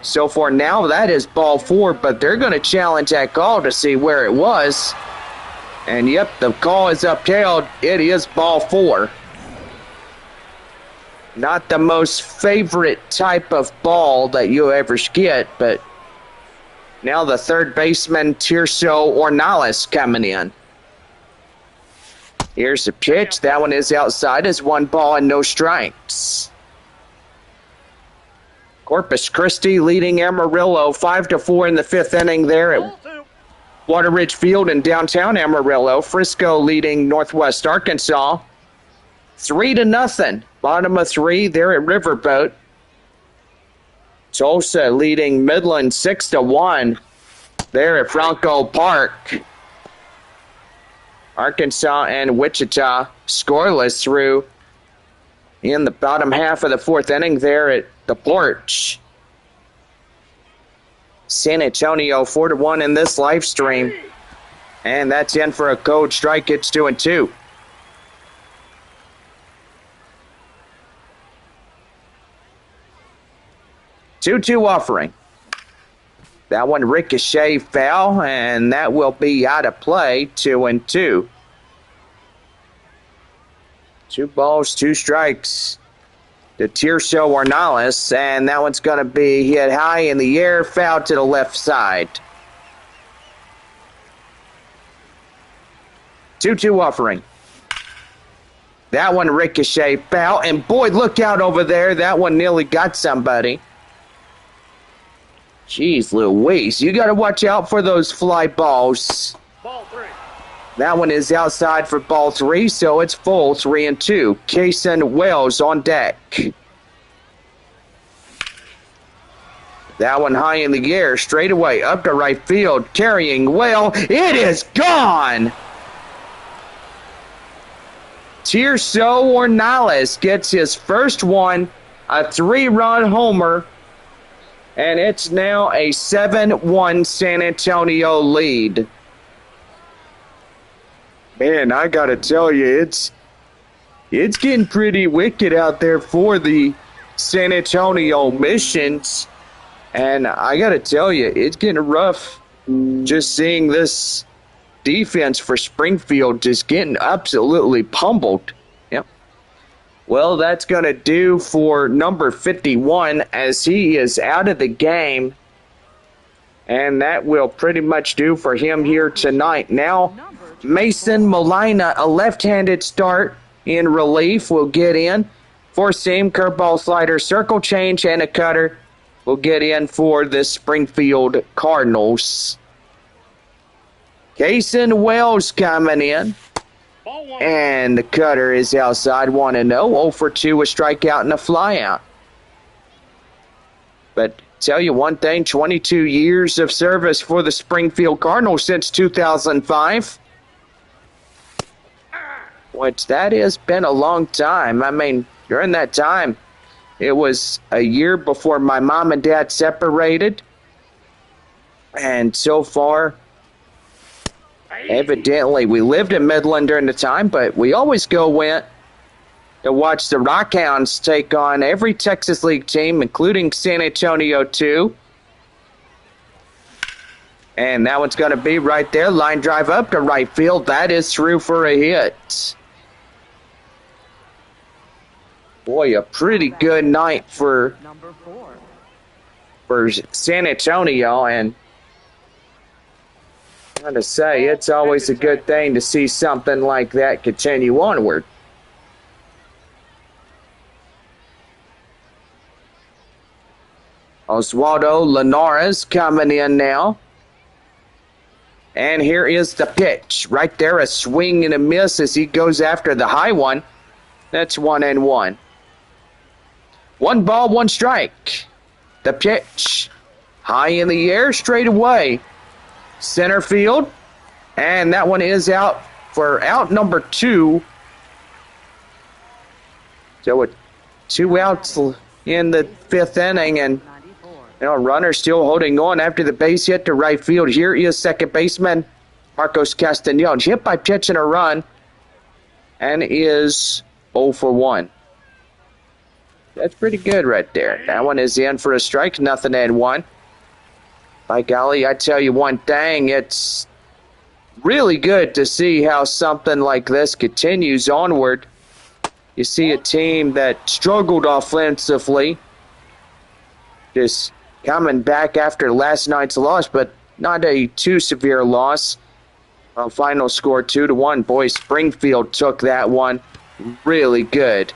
[SPEAKER 2] so far now that is ball 4, but they're going to challenge that call to see where it was. And yep, the call is upheld. It is ball 4. Not the most favorite type of ball that you ever get, but now the third baseman Tirso Ornelas coming in. Here's the pitch. That one is outside. It's 1 ball and no strikes. Corpus Christi leading Amarillo 5-4 in the 5th inning there at Water Ridge Field in downtown Amarillo. Frisco leading Northwest Arkansas 3-0. Bottom of 3 there at Riverboat. Tulsa leading Midland 6-1 there at Franco Park. Arkansas and Wichita scoreless through in the bottom half of the 4th inning there at the Porch. San Antonio 4-1 in this live stream. And that's in for a code strike. It's 2-2. Two-two offering. That one ricochet foul, and that will be out of play. 2-2. 2 balls, 2 strikes to Tirso Ornelas, and that one's going to be hit high in the air, foul to the left side. 2-2 offering. That one ricochet foul, and boy, look out over there. That one nearly got somebody. Jeez Louise, you got to watch out for those fly balls.
[SPEAKER 4] Ball 3.
[SPEAKER 2] That one is outside for ball 3, so it's full 3-2. Kason Wells on deck. That one high in the air, straight away up to right field, carrying well. It is gone! Tirso Ornelas gets his first one, a 3-run homer, and it's now a 7-1 San Antonio lead. Man, I gotta tell you, it's getting pretty wicked out there for the San Antonio Missions. And I got to tell you, it's getting rough just seeing this defense for Springfield just getting absolutely pummeled. Yep. Well, that's going to do for number 51 as he is out of the game. And that will pretty much do for him here tonight. Now, Mason Molina, a left-handed start in relief, will get in. Four seam, curveball, slider, circle change, and a cutter will get in for the Springfield Cardinals. Kason Wells coming in. And the cutter is outside 1-0. 0 for 2, a strikeout and a flyout. But tell you one thing, 22 years of service for the Springfield Cardinals since 2005. Which that has been a long time. I mean, during that time, it was a year before my mom and dad separated. And so far, evidently, we lived in Midland during the time, but we always went to watch the Rockhounds take on every Texas League team, including San Antonio, too. And that one's going to be right there. Line drive up to right field. That is through for a hit. Boy, a pretty good night for San Antonio. And I got to say, it's always a good thing to see something like that continue onward. Oswaldo Linares coming in now. And here is the pitch. Right there, a swing and a miss as he goes after the high one. That's 1-1. 1 ball, 1 strike. The pitch. High in the air, straight away. Center field. And that one is out for out number 2. So with 2 outs in the 5th inning, and runner still holding on after the base hit to right field. Here is second baseman Marcos Castañon. Hit by pitch and a run, and is 0 for 1. That's pretty good right there. That one is in for a strike, 0-1. By golly, I tell you one thing, it's really good to see how something like this continues onward. You see a team that struggled offensively, just coming back after last night's loss, but not a too severe loss. Final score 2-1. Boy, Springfield took that one really good.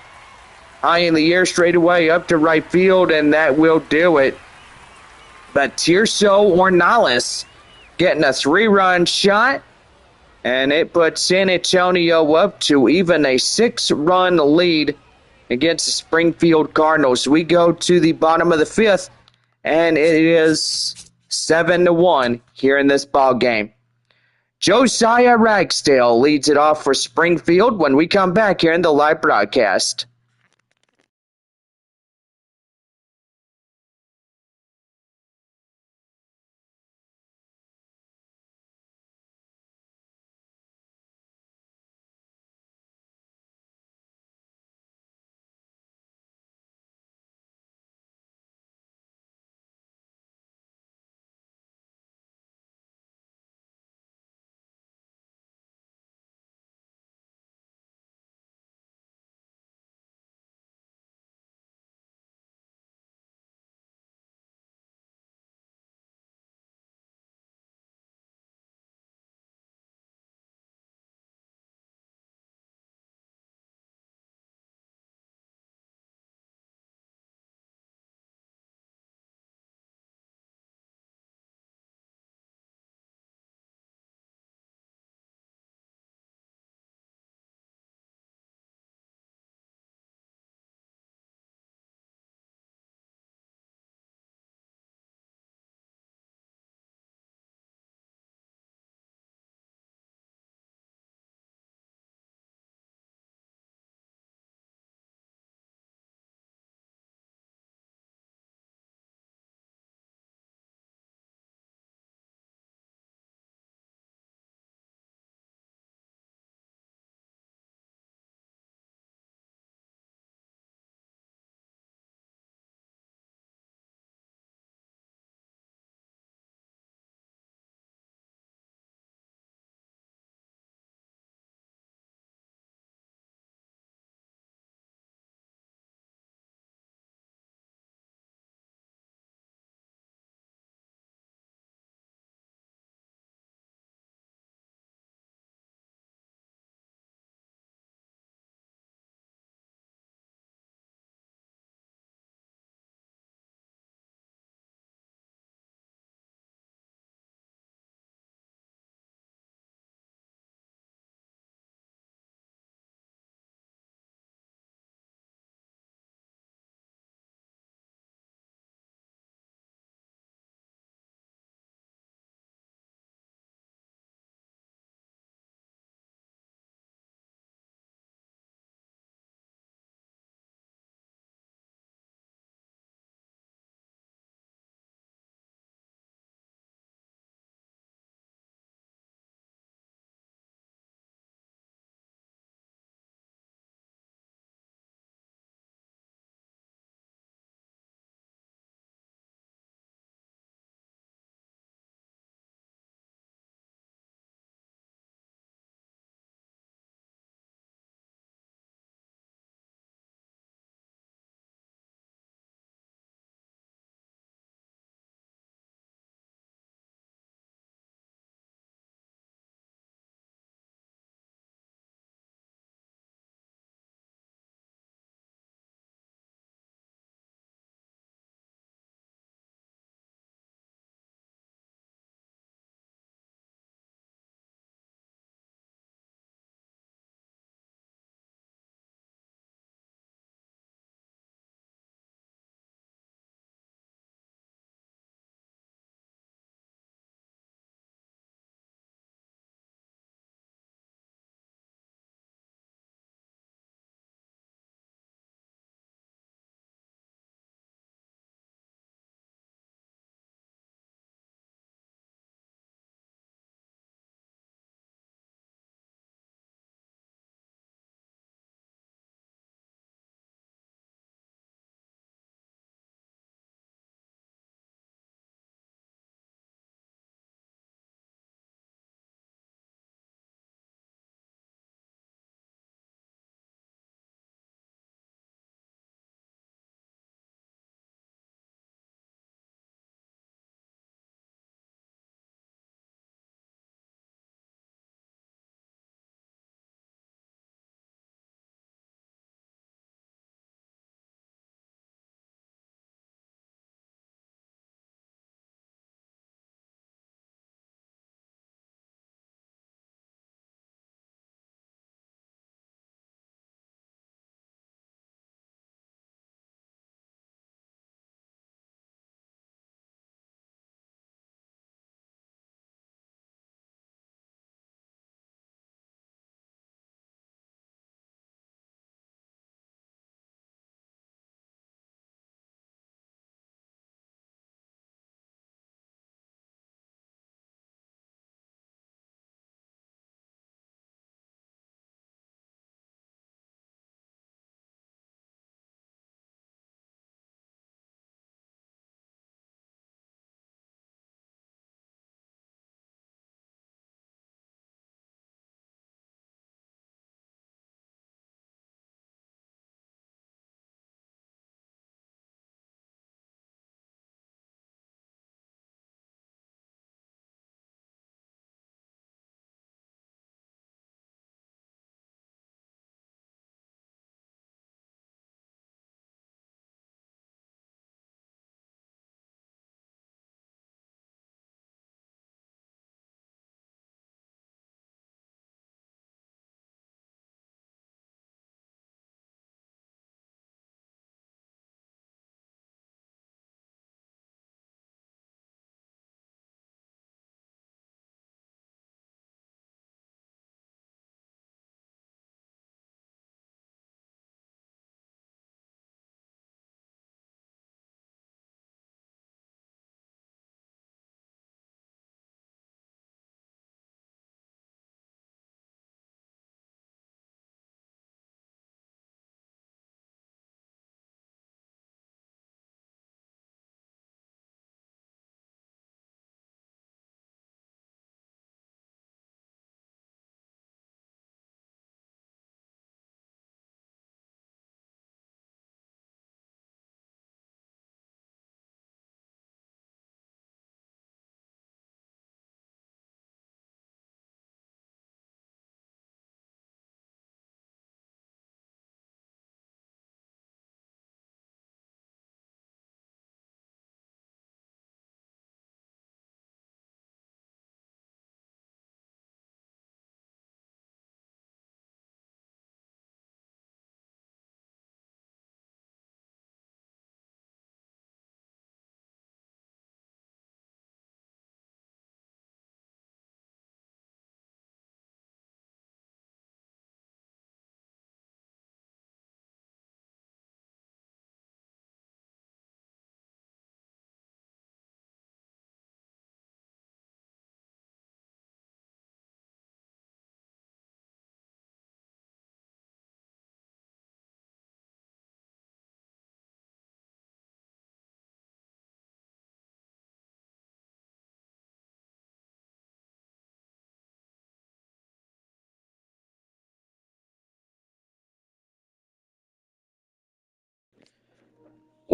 [SPEAKER 2] High in the air, straight away up to right field, and that will do it. But Tirso Ornales getting a 3-run shot, and it puts San Antonio up to even a 6-run lead against the Springfield Cardinals. We go to the bottom of the 5th, and it is 7-1 here in this ball game. Josiah Ragsdale leads it off for Springfield when we come back here in the live broadcast.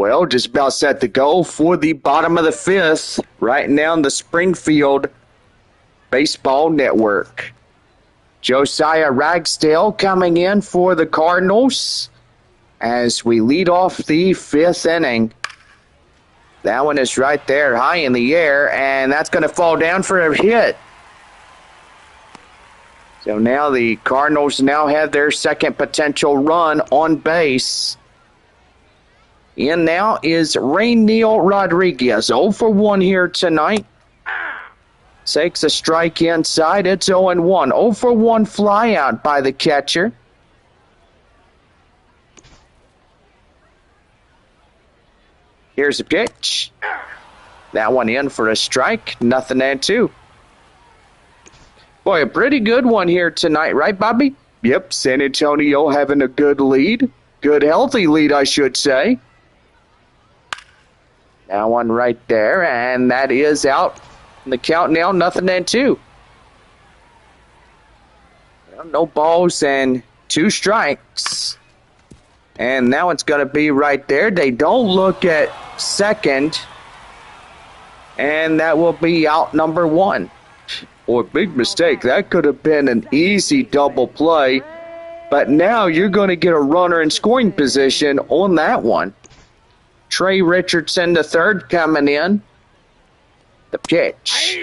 [SPEAKER 1] Well, just about set to go for the bottom of the fifth, right now in the Springfield Baseball Network. Josiah Ragsdale coming in for the Cardinals as we lead off the fifth inning. That one is right there, high in the air, and that's going to fall down for a hit. So now the Cardinals now have their second potential run on base. In now is Rainiel Rodriguez, 0 for 1 here tonight. Takes a strike inside, it's 0-1. 0 for 1 fly out by the catcher. Here's a pitch. That one in for a strike, 0-2. Boy, a pretty good one here tonight, right, Bobby? Yep, San Antonio having a good lead. Good, healthy lead, I should say. That one right there, and that is out. The count now, 0-2. Well, no balls and 2 strikes. And now it's going to be right there. They don't look at second. And that will be out number 1. Boy, big mistake. That could have been an easy double play. But now you're going to get a runner in scoring position on that one. Trey Richardson, the third, coming in. The pitch.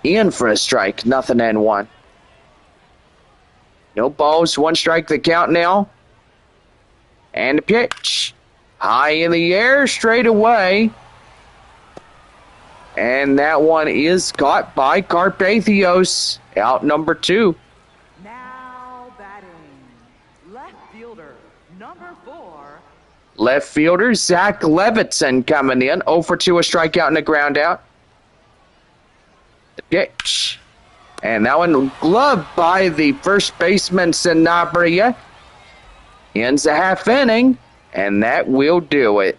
[SPEAKER 1] In for a strike. 0-1. No balls. 1 strike the count now. And the pitch. High in the air. Straight away. And that one is caught by Carpathios. Out number 2.
[SPEAKER 3] Now batting, left fielder, number 4.
[SPEAKER 1] Left fielder Zach Levittson coming in. 0 for 2, a strikeout and a ground out. The pitch. And that one gloved by the first baseman Sanabria. Ends a half inning, and that will do it.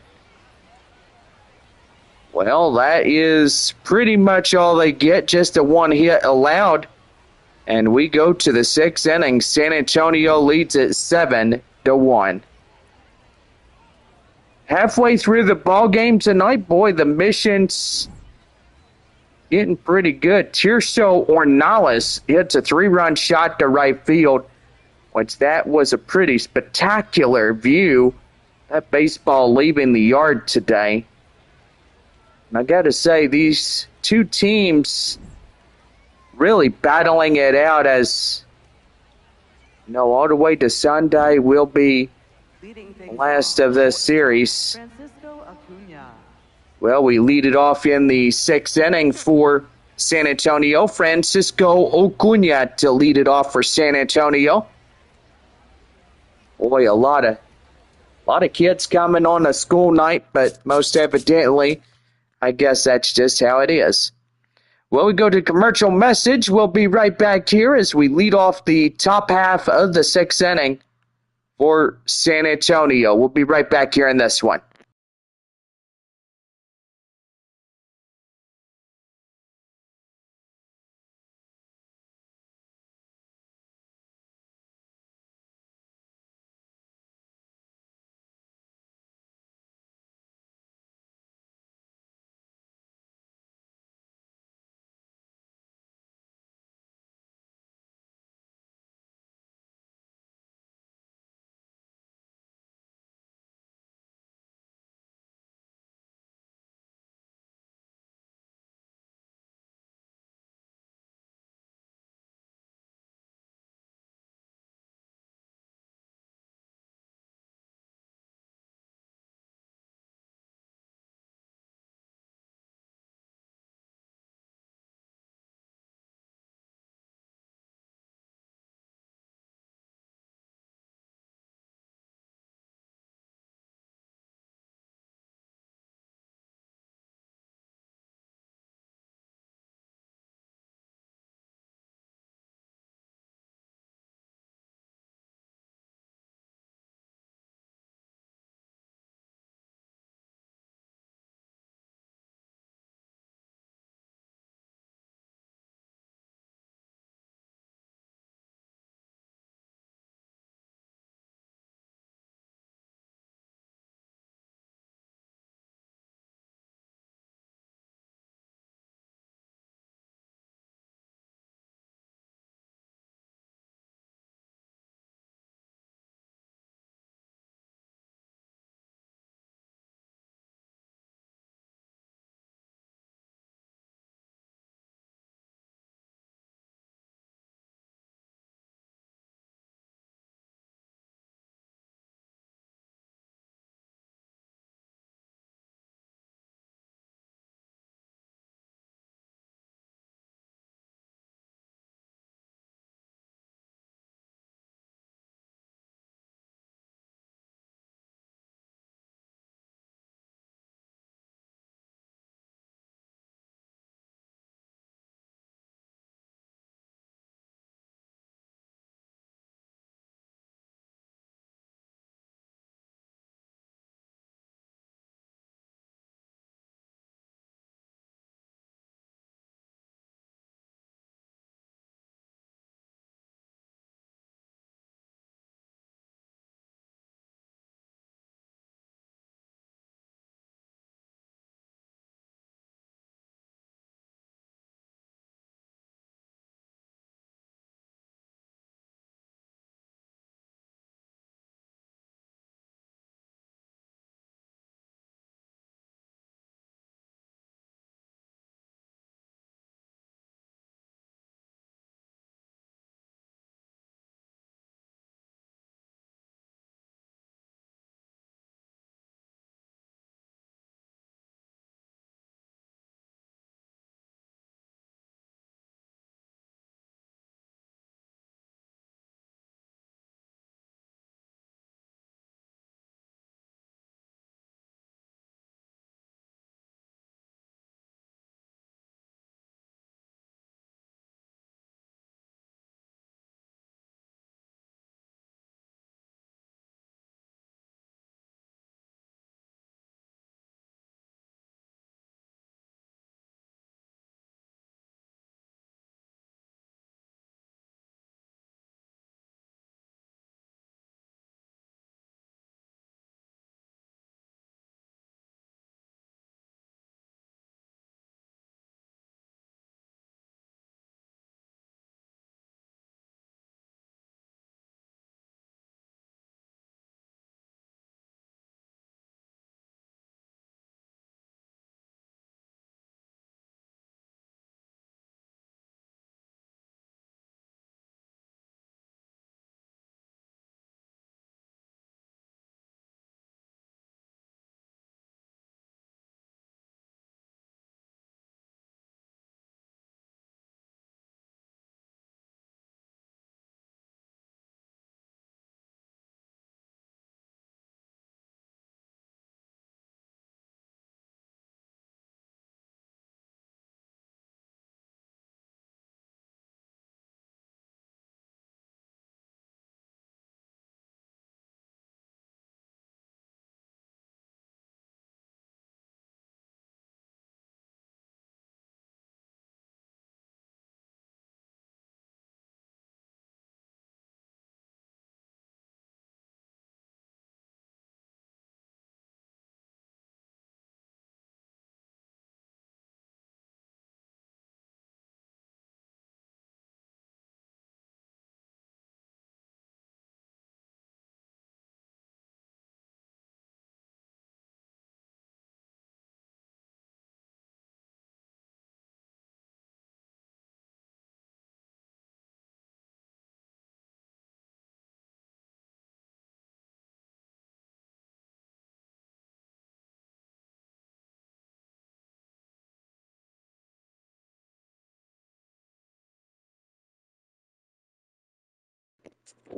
[SPEAKER 1] Well, that is pretty much all they get, just a 1 hit allowed. And we go to the 6th inning. San Antonio leads at 7-1. Halfway through the ball game tonight, boy, the mission's getting pretty good. Tirso Ornelas hits a 3-run shot to right field, which that was a pretty spectacular view. That baseball leaving the yard today. And I got to say, these two teams really battling it out as, you know, all the way to Sunday will be
[SPEAKER 3] Leading
[SPEAKER 1] the
[SPEAKER 3] things
[SPEAKER 1] last
[SPEAKER 3] off,
[SPEAKER 1] of this series.
[SPEAKER 3] Francisco Acuna.
[SPEAKER 1] Well, we lead it off in the 6th inning for San Antonio. Francisco Acuna to lead it off for San Antonio. Boy, a lot of kids coming on a school night, but most evidently, I guess that's just how it is. Well, we go to commercial message. We'll be right back here as we lead off the top half of the 6th inning for San Antonio. We'll be right back here in this one.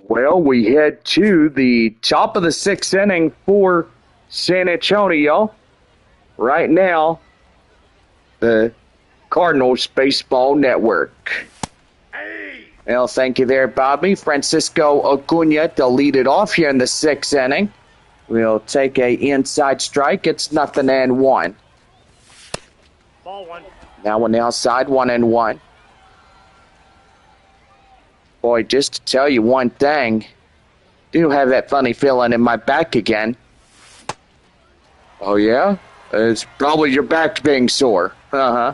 [SPEAKER 2] Well, we head to the top of the sixth inning for San Antonio. Right now, the Cardinals Baseball Network. Well, thank you there, Bobby. Francisco Acuna to lead it off here in the sixth inning. We'll take a inside strike. It's 0-1.
[SPEAKER 4] Ball one.
[SPEAKER 2] Now one outside, 1-1. Boy, just to tell you one thing, do have that funny feeling in my back again. Oh, yeah? It's probably your back being sore. Uh-huh.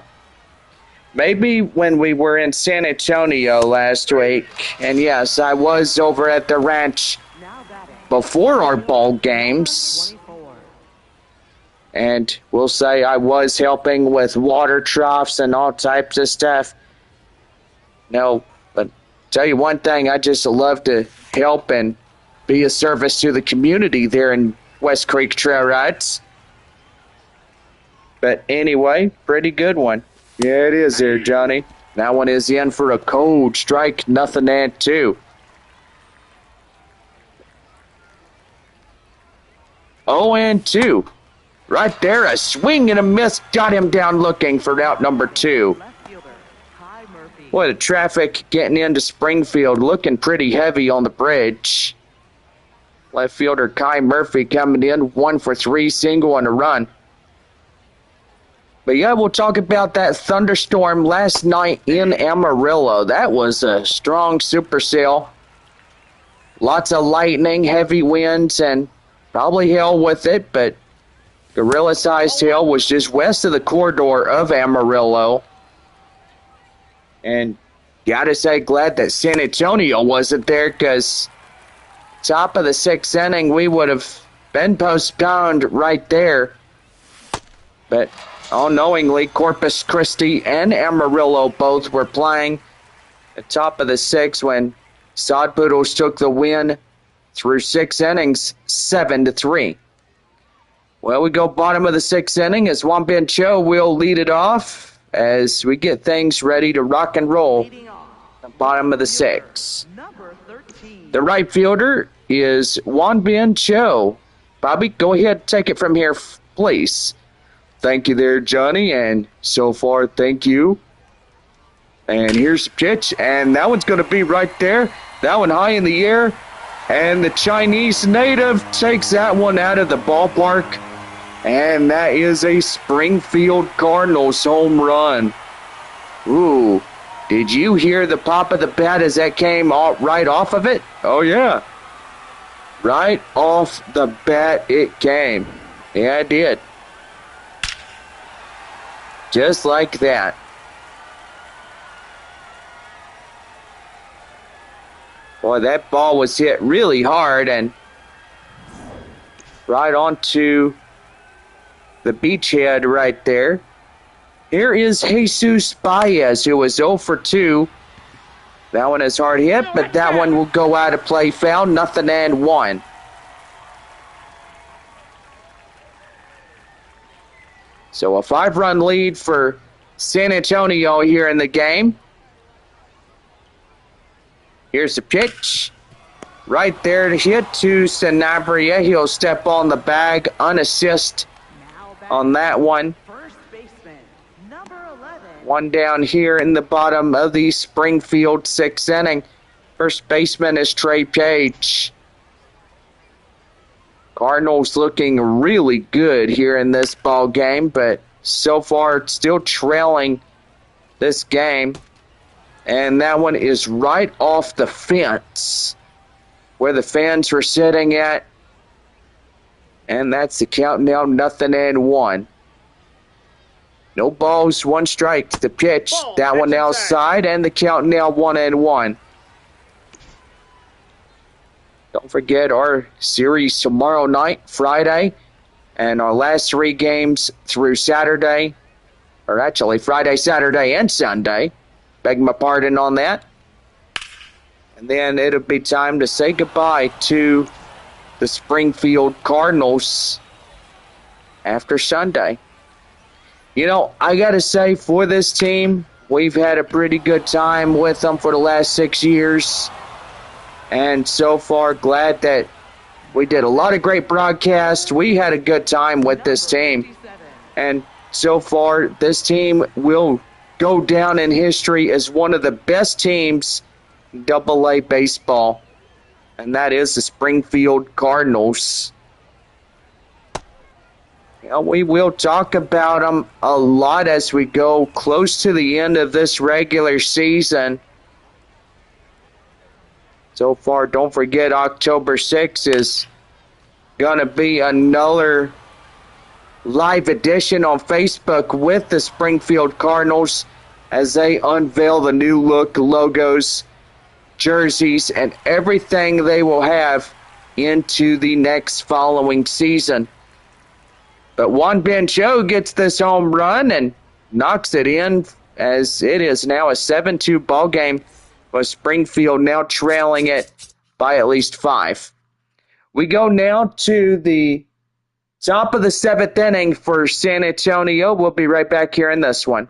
[SPEAKER 2] Maybe when we were in San Antonio last week, and yes, I was over at the ranch
[SPEAKER 3] Now batting.
[SPEAKER 2] before our ball games,
[SPEAKER 3] 24.
[SPEAKER 2] and we'll say I was helping with water troughs and all types of stuff. No, but tell you one thing, I just love to help and be a service to the community there in West Creek Trail Rides. But anyway, pretty good one. Yeah, it is there, Johnny. That one is in for a cold strike, 0-2. 0-2. Right there, a swing and a miss. Got him down looking for out number 2.
[SPEAKER 3] Left fielder, Kai Murphy.
[SPEAKER 2] Boy, the traffic getting into Springfield looking pretty heavy on the bridge. Left fielder Kai Murphy coming in, 1 for 3, single and a run. But yeah, we'll talk about that thunderstorm last night in Amarillo. That was a strong supercell. Lots of lightning, heavy winds, and probably hail with it, but gorilla-sized hail was just west of the corridor of Amarillo. And gotta say, glad that San Antonio wasn't there, because top of the sixth inning, we would have been postponed right there. But unknowingly, Corpus Christi and Amarillo both were playing at top of the sixth when Sod Poodles took the win through 6 innings, 7-3. Well, we go bottom of the sixth inning as Juan Ben Cho will lead it off as we get things ready to rock and roll.
[SPEAKER 3] Leading off.
[SPEAKER 2] The bottom of the sixth.
[SPEAKER 3] Number 13.
[SPEAKER 2] The right fielder is Juan Ben Cho. Bobby, go ahead, take it from here, please. Thank you there, Johnny, and so far, thank you. And here's the pitch, and that one's going to be right there. That one high in the air, and the Chinese native takes that one out of the ballpark, and that is a Springfield Cardinals home run. Ooh, did you hear the pop of the bat as that came right off of it? Oh, yeah. Right off the bat it came. Yeah, it did. Just like that. Boy, that ball was hit really hard and right onto the beachhead right there. Here is Jesus Baez, who was 0 for 2. That one is hard hit, but that one will go out of play foul, 0-1. So a 5-run lead for San Antonio here in the game. Here's the pitch. Right there to hit to Sanabria. He'll step on the bag, unassist
[SPEAKER 3] Now batting.
[SPEAKER 2] on that one.
[SPEAKER 3] First baseman, number 11.
[SPEAKER 2] One down here in the bottom of the Springfield sixth inning. First baseman is Trey Page. Cardinals looking really good here in this ball game, but so far still trailing this game. And that one is right off the fence where the fans were sitting at. And that's the count now, 0-1. No balls, 1 strike. The pitch,
[SPEAKER 4] Ball,
[SPEAKER 2] that one
[SPEAKER 4] pitch
[SPEAKER 2] outside, and the count now 1-1. Don't forget our series tomorrow night, Friday, and our last 3 games through Saturday, or actually Friday, Saturday, and Sunday. Beg my pardon on that. And then it'll be time to say goodbye to the Springfield Cardinals after Sunday. You know, I got to say, for this team, we've had a pretty good time with them for the last 6 years.
[SPEAKER 1] And so far, glad that we did a lot of great broadcasts. We had a good time with this team. And so far, this team will go down in history as one of the best teams in AA baseball. And that is the Springfield Cardinals. We will talk about them a lot as we go close to the end of this regular season. So far, don't forget October 6th is going to be another live edition on Facebook with the Springfield Cardinals as they unveil the new look logos, jerseys, and everything they will have into the next following season. But Juan Bencho gets this home run and knocks it in as it is now a 7-2 ball game with Springfield now trailing it by at least 5. We go now to the top of the 7th inning for San Antonio. We'll be right back here in this one.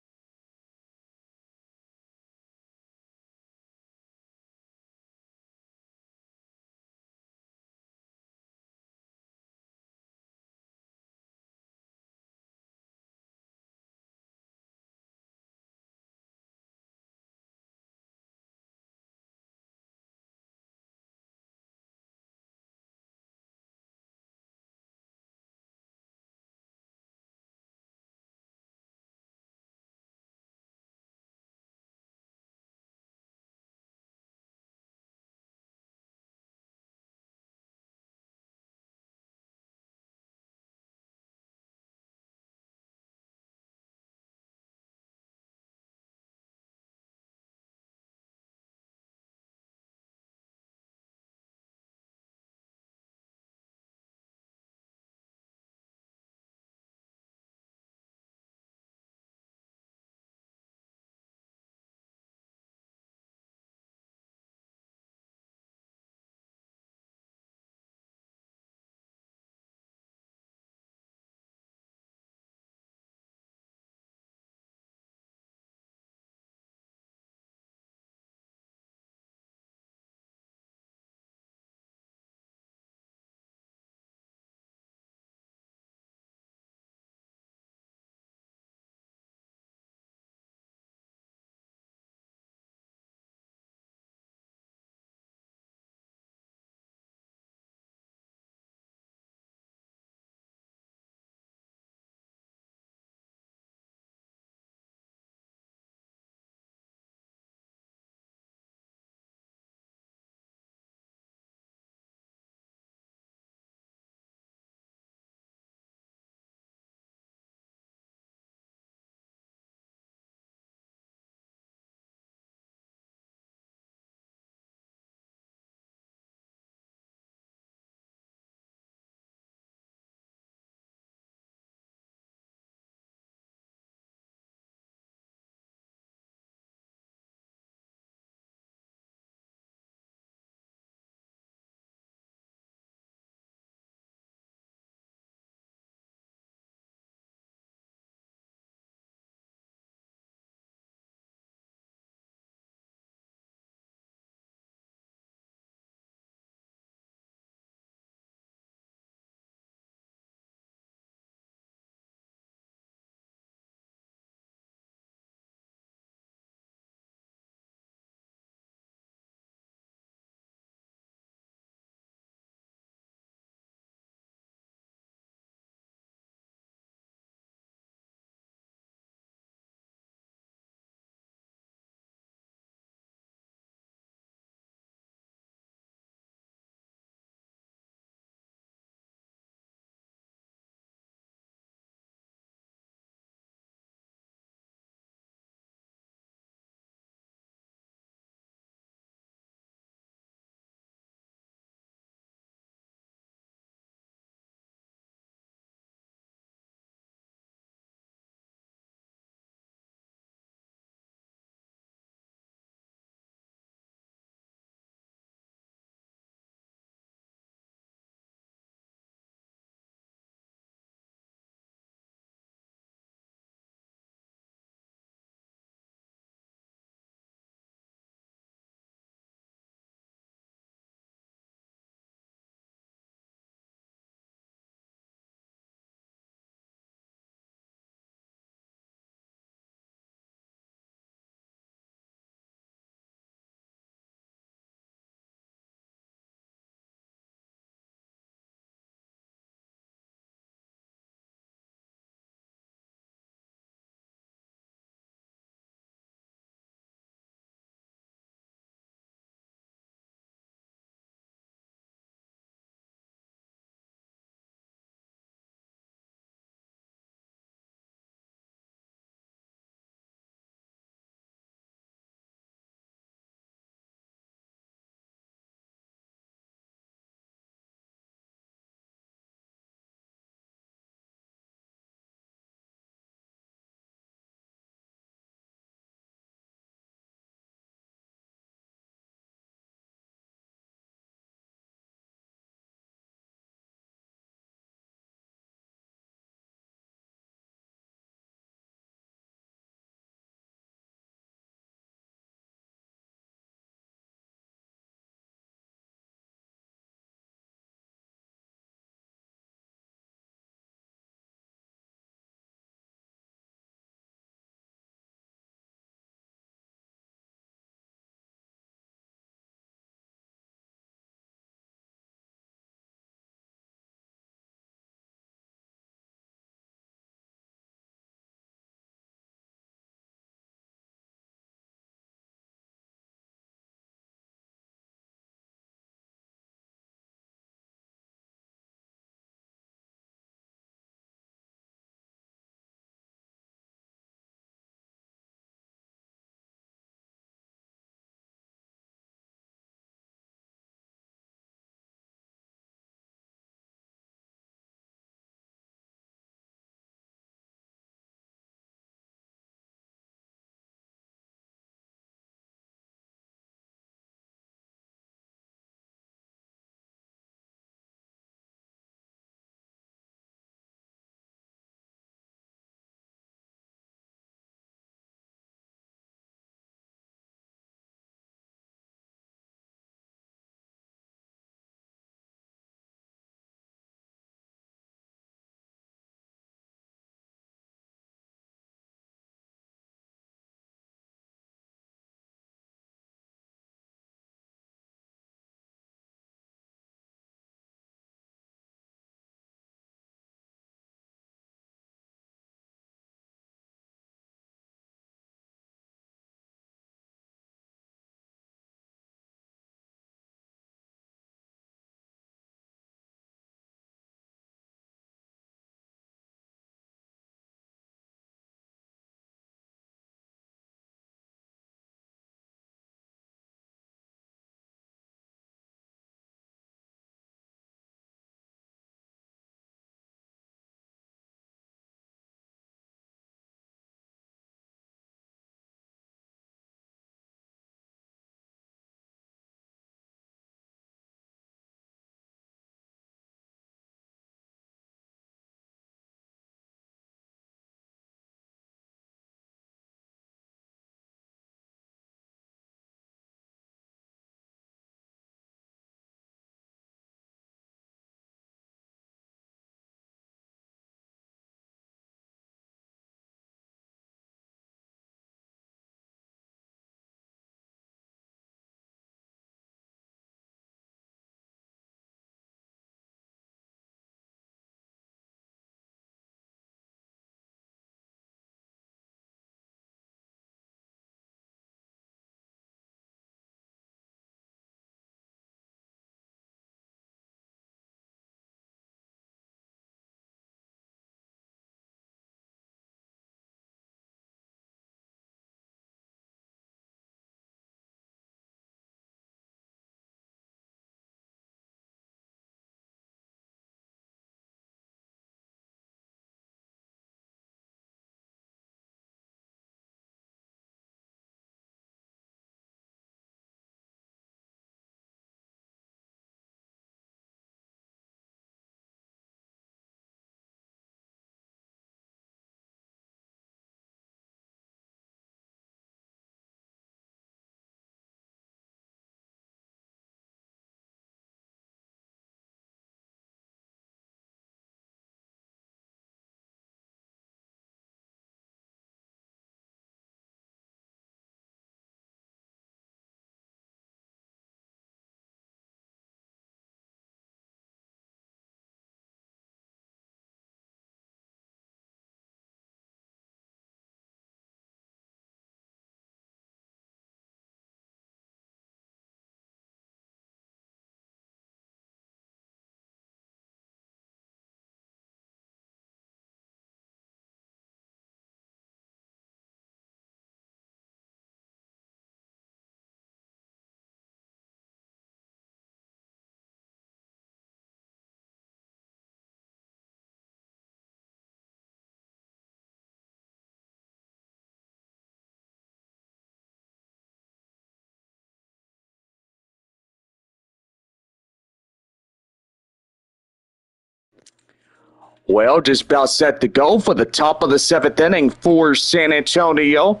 [SPEAKER 2] Well, just about set to go for the top of the 7th inning for San Antonio.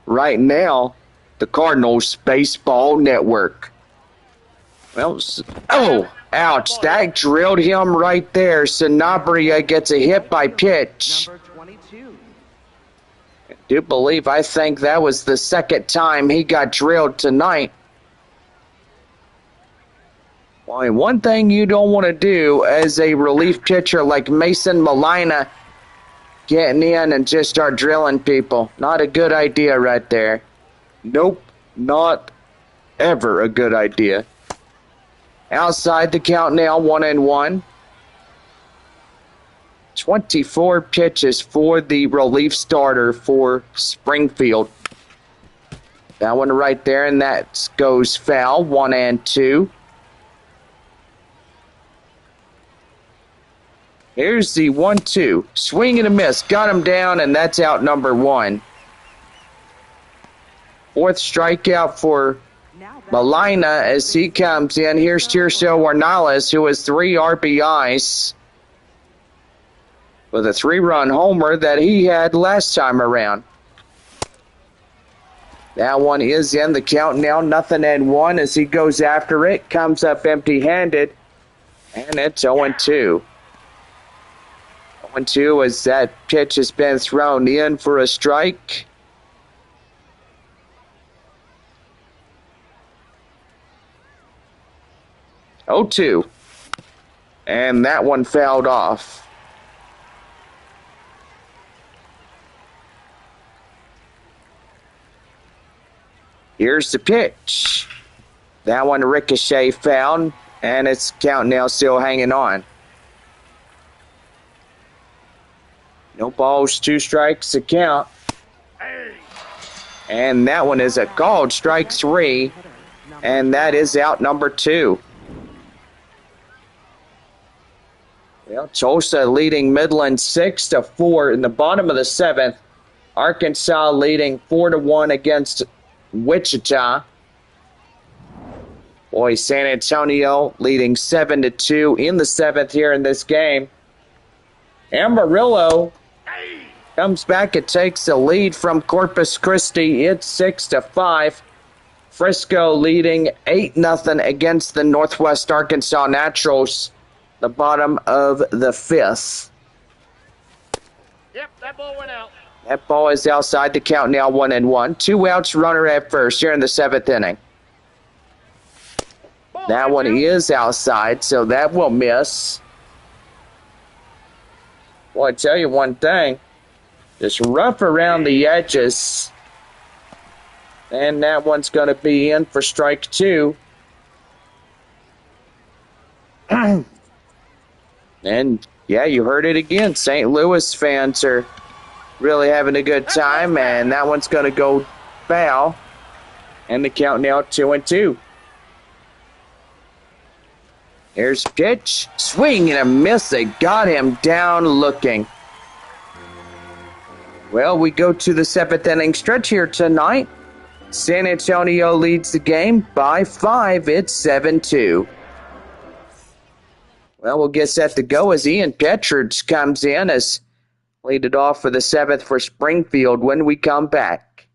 [SPEAKER 2] Right now, the Cardinals Baseball Network. Well, ouch. That drilled him right there. Sanabria gets a hit by pitch.
[SPEAKER 3] Number 22.
[SPEAKER 2] I think that was the second time he got drilled tonight. Well, one thing you don't want to do as a relief pitcher like Mason Molina, getting in and just start drilling people. Not a good idea right there. Nope, not ever a good idea. Outside the count now, 1-1. 24 pitches for the relief starter for Springfield. That one right there, and that goes foul, 1-2. Here's the 1-2. Swing and a miss. Got him down, and that's out number 1. Fourth strikeout for Molina as he comes in. Here's Tirso Ornales, who has 3 RBIs with a 3-run homer that he had last time around. That one is in the count now, 0-1 as he goes after it. Comes up empty-handed, and it's 0-2. 1-2 as that pitch has been thrown in for a strike. Oh, 2. And that one fouled off. Here's the pitch. That one ricochet foul, and it's count now still hanging on. No balls, 2 strikes to count. And that one is a called strike 3, and that is out number 2. Well, Tulsa leading Midland 6-4 in the bottom of the 7th. Arkansas leading 4-1 against Wichita. Boy, San Antonio leading 7-2 in the 7th here in this game. Amarillo comes back and takes the lead from Corpus Christi. It's 6-5. Frisco leading 8-0 against the Northwest Arkansas Naturals, the bottom of the 5th.
[SPEAKER 4] Yep, that ball went out.
[SPEAKER 2] That ball is outside the count now, 1-1. 2 outs, runner at first here in the 7th inning. That one is outside, so that will miss. Well, I tell you one thing. Just rough around the edges. And that one's going to be in for strike 2. And, yeah, you heard it again. St. Louis fans are really having a good time. And that one's going to go foul. And the count now 2-2. Here's pitch. Swing and a miss. They got him down looking. Well, we go to the 7th inning stretch here tonight. San Antonio leads the game by 5. It's 7-2. Well, we'll get set to go as Ian Petridge comes in as lead it off for the 7th for Springfield when we come back.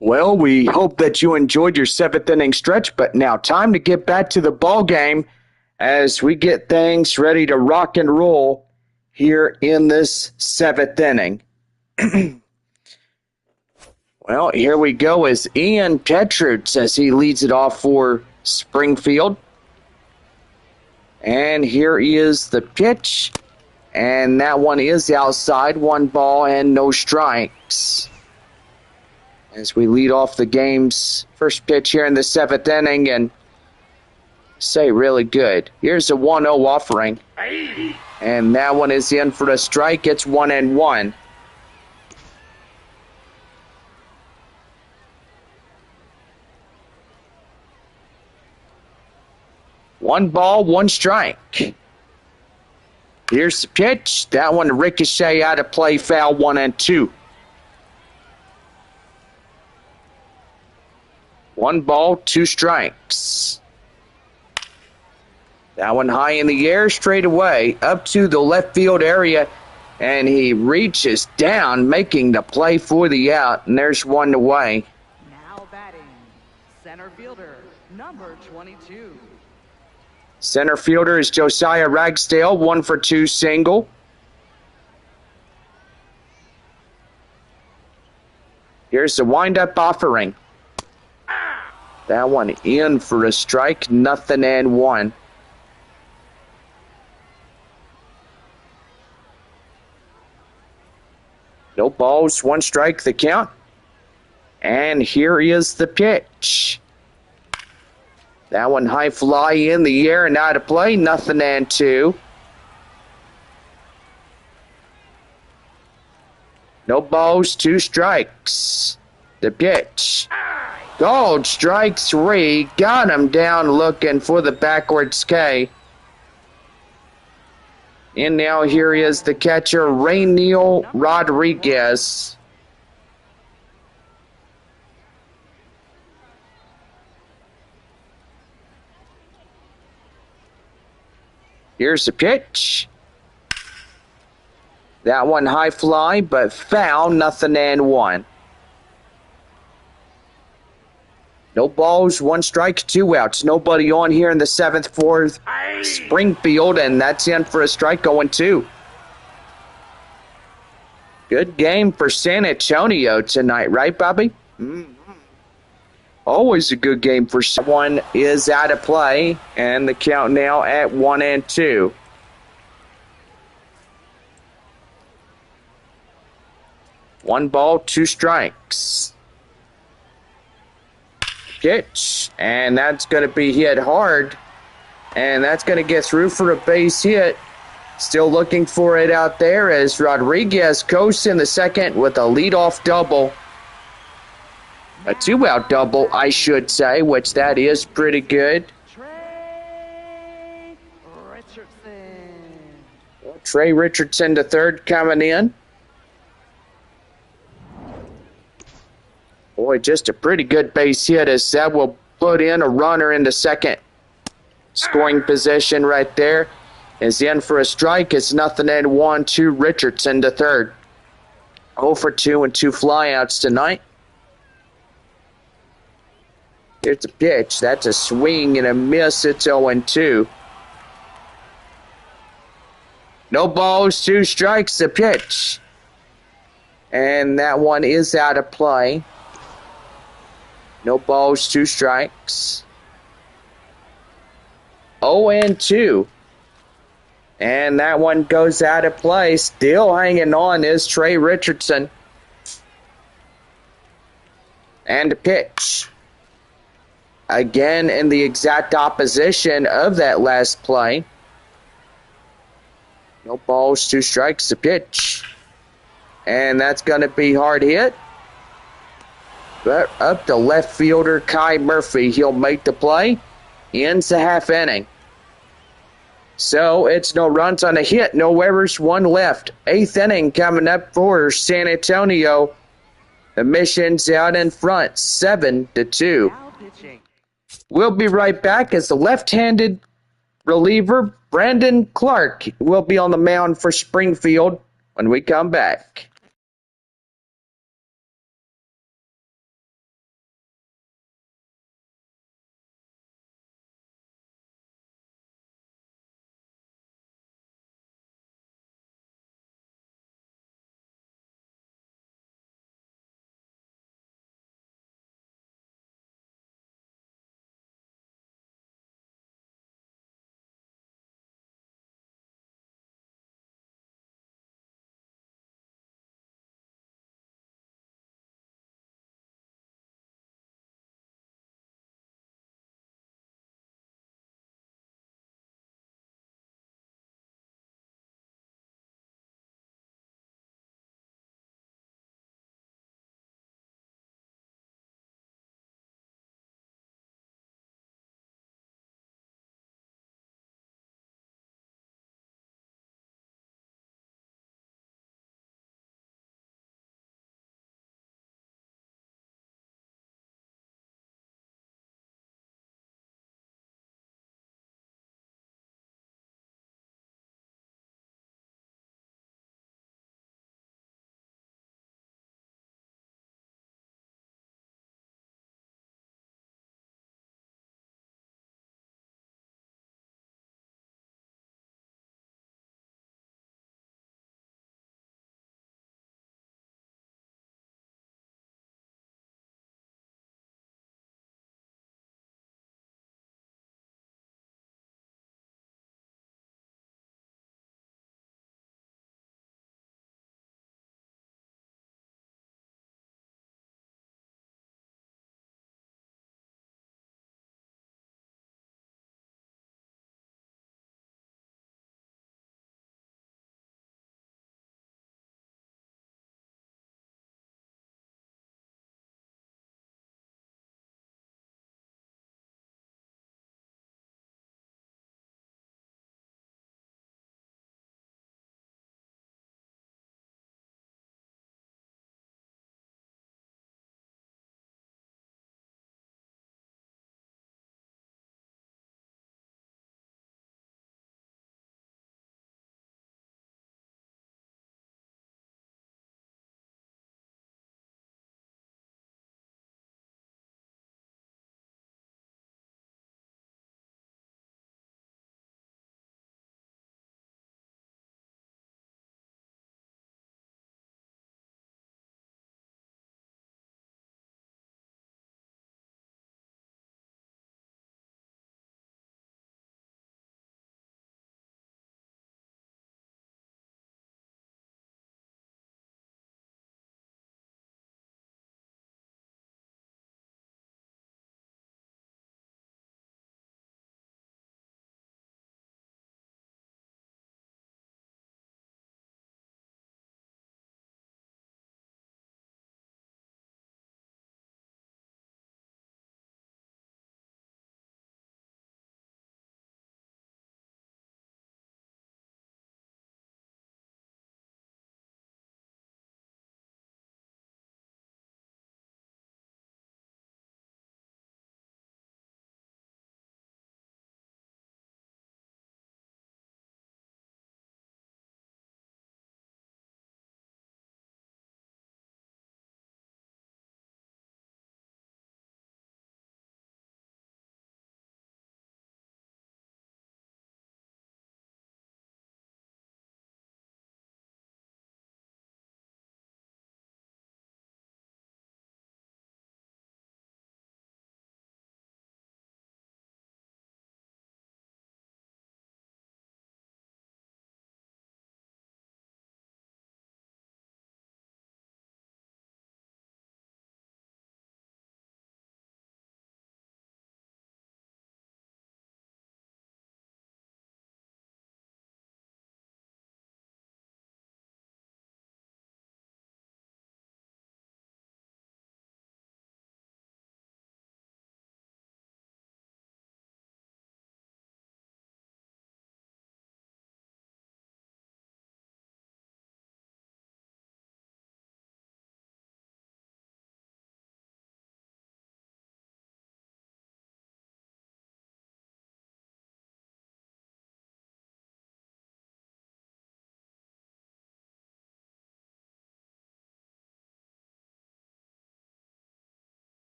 [SPEAKER 1] Well, we hope that you enjoyed your seventh inning stretch, but now time to get back to the ball game as we get things ready to rock and roll here in this seventh inning. Well, here we go as Ian Petrutz as he leads it off for Springfield. And here is the pitch. And that one is outside. 1 ball and no strikes. As we lead off the game's first pitch here in the seventh inning, and say really good. Here's a 1-0 offering. And that one is in for a strike. It's 1-1. One ball, 1 strike. Here's the pitch. That one ricochet out of play, foul, 1-2. 1 ball, 2 strikes. That one high in the air, straight away, up to the left field area, and he reaches down, making the play for the out, and there's 1 away.
[SPEAKER 3] Now batting, center fielder, number 22.
[SPEAKER 1] Center fielder is Josiah Ragsdale, 1 for 2 single. Here's the windup offering. That one in for a strike, 0-1. No balls, 1 strike the count. And here is the pitch. That one high fly in the air and out of play, 0-2. No balls, 2 strikes. The pitch. Gold, strike 3. Got him down looking for the backwards K. And now here is the catcher, Rainiel Rodriguez. Here's the pitch. That one high fly, but foul, 0-1. No balls, 1 strike, 2 outs. Nobody on here in the 7th for Springfield, and that's in for a strike, 0-2. Good game for San Antonio tonight, right, Bobby? Always a good game for someone. Is out of play, and the count now at 1-2. One ball, 2 strikes. Pitch, and that's going to be hit hard, and that's going to get through for a base hit. Still looking for it out there as Rodriguez coasts in the second with a leadoff double. A 2-out double, I should say, which that is pretty good.
[SPEAKER 3] Trey Richardson.
[SPEAKER 1] Trey Richardson, the third, coming in. Boy, just a pretty good base hit as that will put in a runner in the second. Scoring position right there is in for a strike. It's 0-1 to Richardson, the third. 0 for 2 and 2 flyouts tonight. Here's a pitch. That's a swing and a miss. It's 0-2. No balls, 2 strikes, the pitch. And that one is out of play. No balls, 2 strikes. 0-2. And that one goes out of play. Still hanging on is Trey Richardson. And a pitch. Again in the exact opposition of that last play. No balls, 2 strikes, a pitch. And that's going to be hard hit. But up to left fielder Kai Murphy. He'll make the play. Ends the half inning. So it's no runs on a hit, no errors, 1 left. 8th inning coming up for San Antonio. The Mission's out in front, 7-2.
[SPEAKER 3] Now pitching.
[SPEAKER 1] We'll be right back as the left-handed reliever Brandon Clark will be on the mound for Springfield when we come back.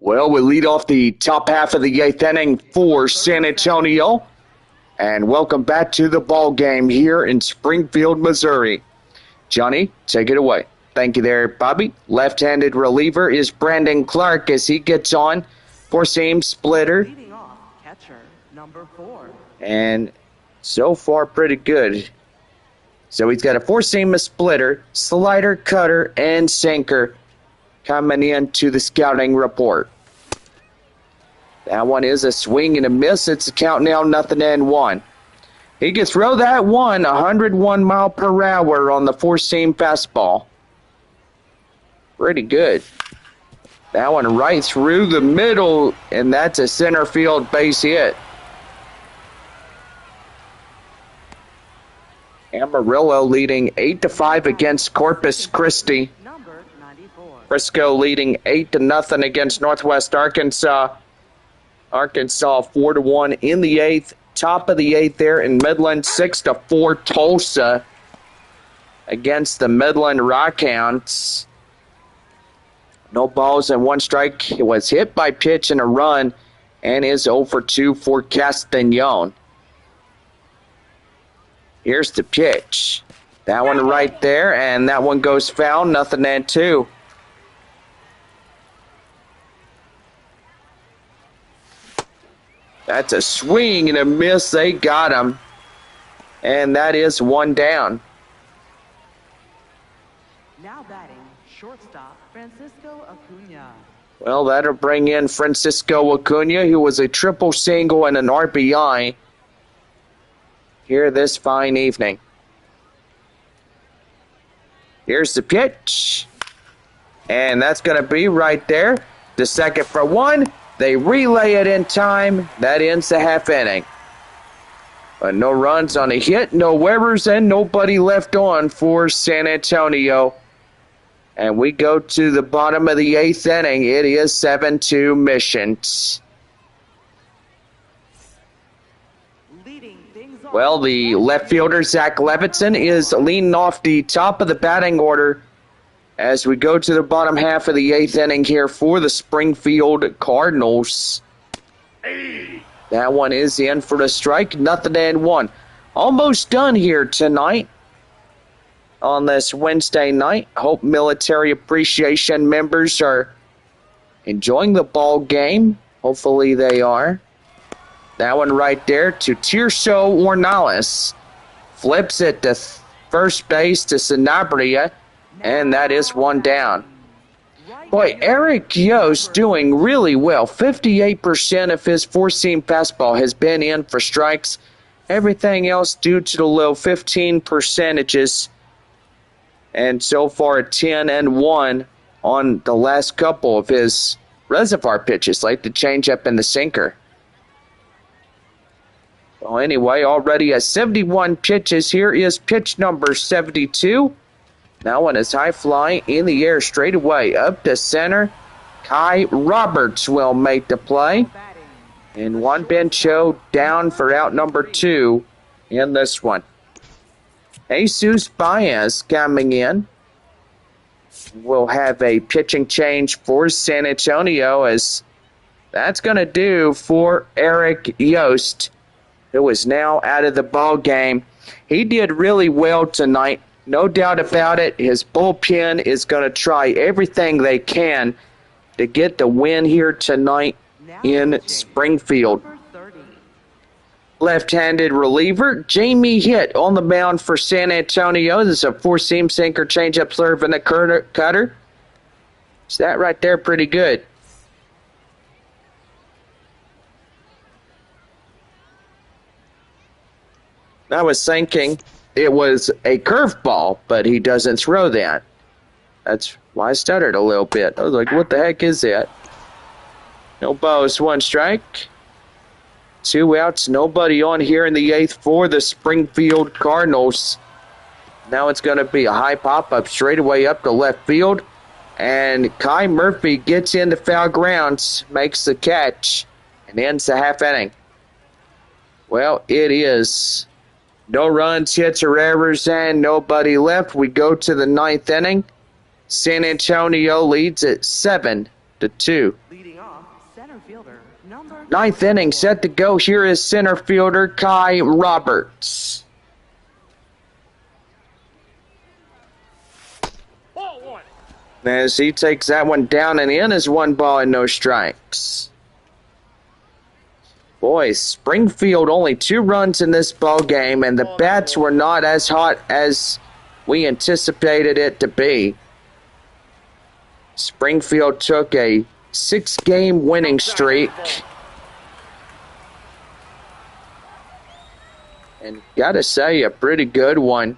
[SPEAKER 1] Well, we lead off the top half of the 8th inning for San Antonio. And welcome back to the ball game here in Springfield, Missouri. Johnny, take it away. Thank you there, Bobby. Left-handed reliever is Brandon Clark as he gets on for seam splitter.
[SPEAKER 3] Leading off, catcher, number 4.
[SPEAKER 1] And so far, pretty good. So he's got a four-seam splitter, slider, cutter, and sinker coming into the scouting report. That one is a swing and a miss. It's a count now, 0-1. He can throw that one 101 mile per hour on the four-seam fastball. Pretty good. That one right through the middle, and that's a center field base hit. Amarillo leading 8-5 against Corpus Christi.
[SPEAKER 3] Number 94.
[SPEAKER 1] Frisco leading 8-0 against Northwest Arkansas. Arkansas 4-1 in the 8th. Top of the 8th there in Midland. 6-4 Tulsa against the Midland Rockhounds. No balls and one strike. He was hit by pitch and a run and is 0-2 for Castañon. Here's the pitch. That one right there, and that one goes foul. 0-2. That's a swing and a miss. They got him. And that is one down.
[SPEAKER 3] Now batting, shortstop, Francisco Acuna.
[SPEAKER 1] Well, that'll bring in Francisco Acuna, who was a triple single and an RBI here this fine evening. Here's the pitch. And that's going to be right there. The second for one. They relay it in time. That ends the half inning. But no runs on a hit, no errors, and nobody left on for San Antonio. And we go to the bottom of the 8th inning. It is 7-2 Missions. Well, the left fielder, Zach Levinson, is leaning off the top of the batting order as we go to the bottom half of the 8th inning here for the Springfield Cardinals. That one is in for the strike, 0-1. Almost done here tonight on this Wednesday night. Hope Military Appreciation members are enjoying the ball game. Hopefully they are. That one right there to Tirso Ornales. Flips it to first base to Sanabria, and that is one down. Boy, Eric Yost doing really well. 58% of his four-seam fastball has been in for strikes. Everything else due to the low 15 percentages. And so far 10-1 on the last couple of his reservoir pitches, like the changeup and the sinker. Well, anyway, already at 71 pitches. Here is pitch number 72. That one is high fly in the air straight away up to center. Kai Roberts will make the play. And Juan Bencho down for out number 2 in this one. Jesus Baez coming in. We'll have a pitching change for San Antonio, as that's going to do for Eric Yost, who is now out of the ball game. He did really well tonight, no doubt about it. His bullpen is going to try everything they can to get the win here tonight in Springfield. Left-handed reliever, Jamie Hitt on the mound for San Antonio. This is a four-seam sinker, changeup, serve, and a cutter. Is that right there pretty good? I was thinking it was a curveball, but he doesn't throw that. That's why I stuttered a little bit. I was like, what the heck is that? No balls, one strike. 2 outs, nobody on here in the 8th for the Springfield Cardinals. Now it's going to be a high pop-up straight away up to left field. And Kai Murphy gets into foul grounds, makes the catch, and ends the half inning. Well, it is no runs, hits, or errors, and nobody left. We go to the 9th inning. San Antonio leads at 7-2.
[SPEAKER 3] Leading off,
[SPEAKER 1] Ninth inning set to go. Here is center fielder Kai Roberts.
[SPEAKER 4] Ball one.
[SPEAKER 1] As he takes that one down and in is 1 ball and no strikes. Boy, Springfield only 2 runs in this ball game, and the bats were not as hot as we anticipated it to be. Springfield took a 6-game winning streak. And gotta say, a pretty good one.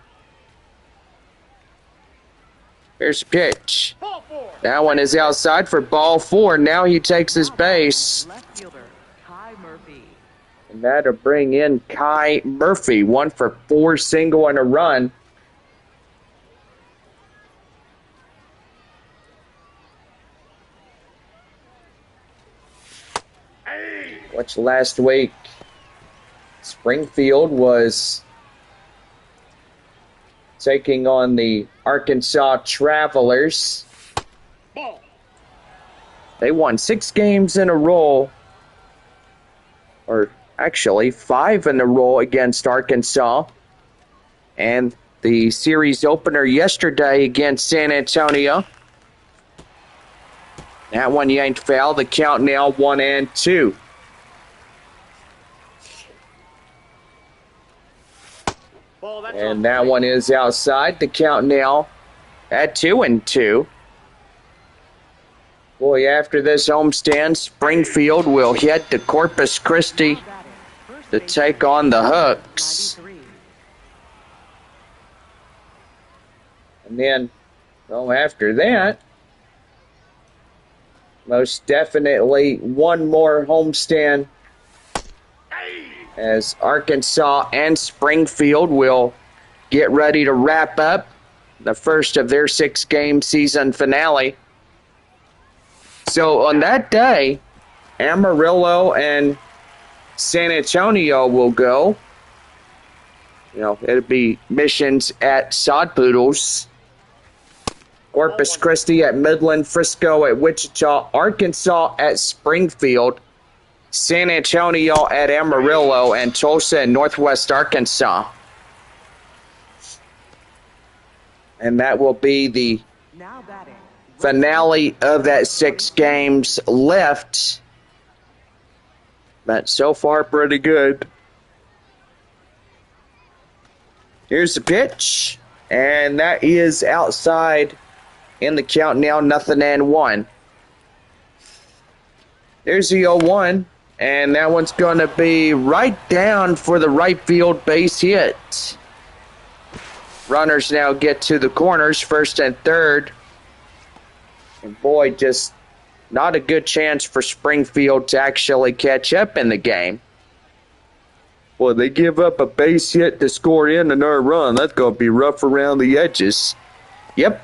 [SPEAKER 1] Here's a pitch.
[SPEAKER 4] Ball four.
[SPEAKER 1] That one is outside for ball 4. Now he takes his base.
[SPEAKER 3] Left fielder, Kai Murphy.
[SPEAKER 1] And that'll bring in Kai Murphy. 1 for 4, single and a run. Which last week, Springfield was taking on the Arkansas Travelers.
[SPEAKER 4] Ball.
[SPEAKER 1] They won 6 games in a row, or actually 5 in a row against Arkansas. And the series opener yesterday against San Antonio. That one yanked foul. The count now 1-2.
[SPEAKER 4] Ball, that's
[SPEAKER 1] And
[SPEAKER 4] on
[SPEAKER 1] that
[SPEAKER 4] strike.
[SPEAKER 1] one is outside. The count now at 2-2. Boy, after this homestand, Springfield will head to Corpus Christi to take on the Hooks.
[SPEAKER 3] 93.
[SPEAKER 1] And then, well, after that, most definitely one more homestand as Arkansas and Springfield will get ready to wrap up the first of their 6-game season finale. So on that day, Amarillo and San Antonio will go. You know, it'll be missions at Sod Poodles, Corpus Christi at Midland, Frisco at Wichita, Arkansas at Springfield, San Antonio at Amarillo, and Tulsa in Northwest Arkansas. And that will be the
[SPEAKER 3] Now batting.
[SPEAKER 1] finale of that 6 games left. But so far, pretty good. Here's the pitch. And that is outside in the count now, 0-1. There's the 0-1. And that one's going to be right down for the right field base hit. Runners now get to the corners, first and third. And boy, just not a good chance for Springfield to actually catch up in the game.
[SPEAKER 2] Well, they give up a base hit to score in another run. That's going to be rough around the edges.
[SPEAKER 1] Yep.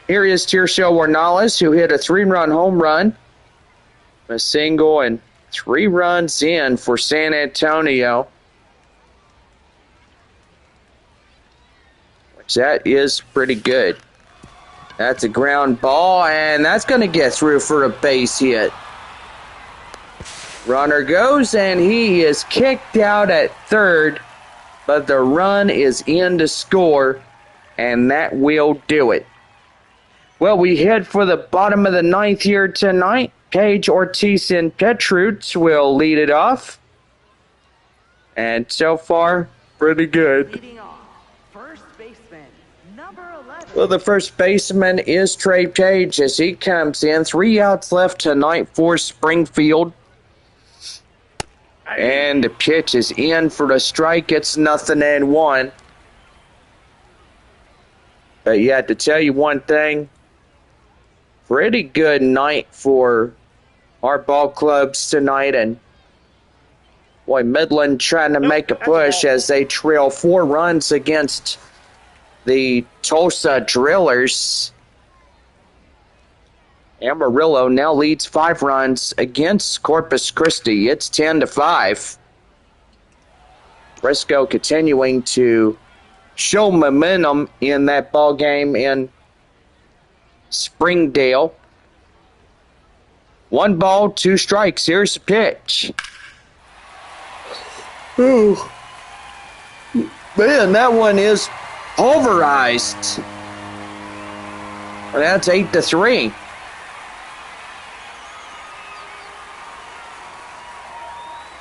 [SPEAKER 1] Here is Tirso Ornales, who hit a 3-run home run. A single and 3 runs in for San Antonio. Which that is pretty good. That's a ground ball, and that's going to get through for a base hit. Runner goes, and he is kicked out at third, but the run is in to score, and that will do it. Well, we head for the bottom of the 9th here tonight. Page, Ortiz, and Petrutz will lead it off. And so far, pretty good.
[SPEAKER 3] Leading off, first baseman, number 11.
[SPEAKER 1] Well, the first baseman is Trey Page as he comes in. 3 outs left tonight for Springfield. And the pitch is in for the strike. It's 0-1. But yeah, to tell you one thing, pretty good night for our ball clubs tonight. And boy, Midland trying to make a push as they trail 4 runs against the Tulsa Drillers. Amarillo now leads 5 runs against Corpus Christi. It's 10-5. Frisco continuing to show momentum in that ball game in Springdale. 1 ball, 2 strikes. Here's the pitch.
[SPEAKER 2] Ooh. Man, that one is pulverized.
[SPEAKER 1] Well, that's 8-3.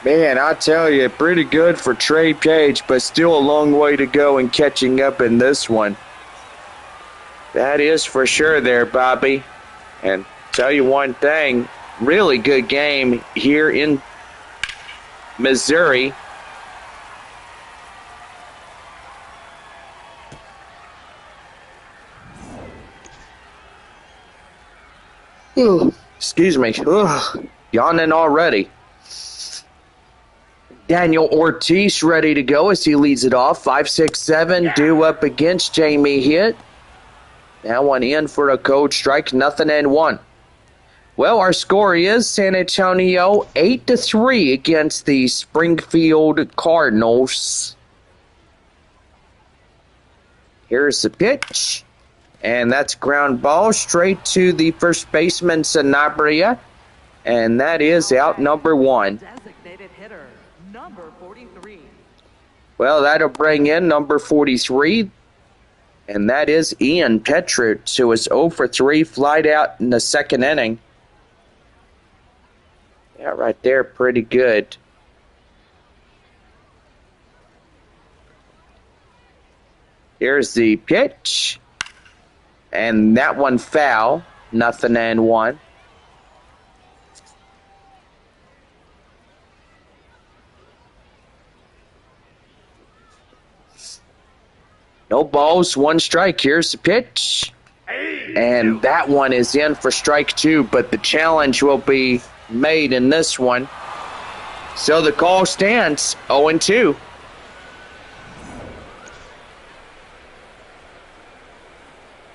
[SPEAKER 2] Man, I tell you, pretty good for Trey Page, but still a long way to go in catching up in this one.
[SPEAKER 1] That is for sure there, Bobby. And tell you one thing, really good game here in Missouri. Excuse me. Yawning already. Daniel Ortiz ready to go as he leads it off. 5-6-7 due up against Jamie Hitt. That one in for a cold strike, 0-1. Well, our score is San Antonio 8-3 against the Springfield Cardinals. Here's the pitch. And that's ground ball straight to the first baseman, Sanabria. And that is out number 1.
[SPEAKER 3] Designated hitter, number 43.
[SPEAKER 1] Well, that'll bring in number 43. And that is Ian Petrich, who was 0 for 3, flied out in the second inning. Yeah, right there, pretty good. Here's the pitch. And that one foul, 0-1. No balls, 1 strike. Here's the pitch. And that one is in for strike 2, but the challenge will be made in this one. So the call stands 0-2.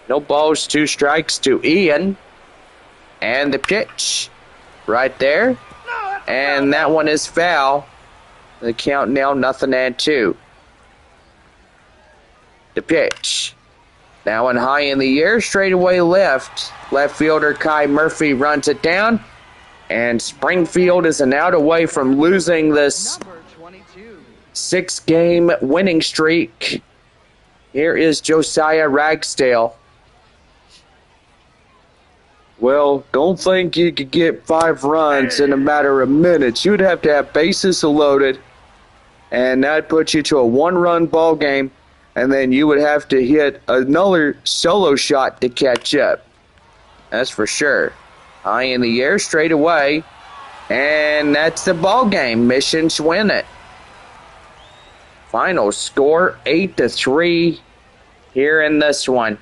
[SPEAKER 1] No balls, 2 strikes to Ian. And the pitch right there. And that one is foul. The count now 0-2. The pitch. That one high in the air, straightaway left. Left fielder Kai Murphy runs it down. And Springfield is an out away from losing this 6-game winning streak. Here is Josiah Ragsdale.
[SPEAKER 2] Well, don't think you could get 5 runs in a matter of minutes. You'd have to have bases loaded, and that'd put you to a 1-run ball game, and then you would have to hit another solo shot to catch up.
[SPEAKER 1] That's for sure. High in the air, straight away, and that's the ball game. Missions win it. Final score 8-3 here in this one.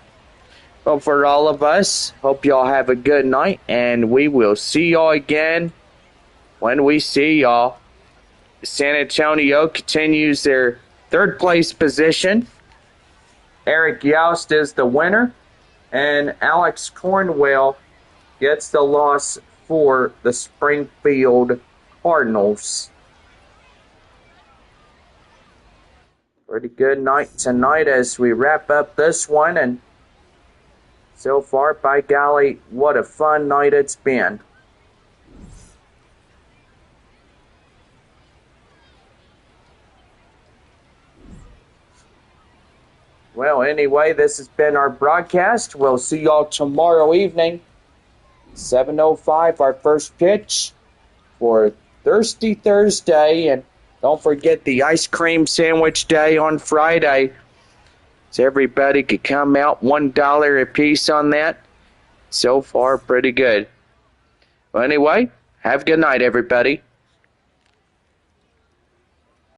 [SPEAKER 1] Well, for all of us, hope y'all have a good night, and we will see y'all again when we see y'all. San Antonio continues their 3rd place position. Eric Youst is the winner, and Alex Cornwell gets the loss for the Springfield Cardinals. Pretty good night tonight as we wrap up this one, and so far, by golly, what a fun night it's been. Well, anyway, this has been our broadcast. We'll see y'all tomorrow evening, 7:05, our first pitch for Thirsty Thursday. And don't forget the ice cream sandwich day on Friday. So everybody could come out, $1 a piece on that. So far, pretty good. Well, anyway, have a good night, everybody.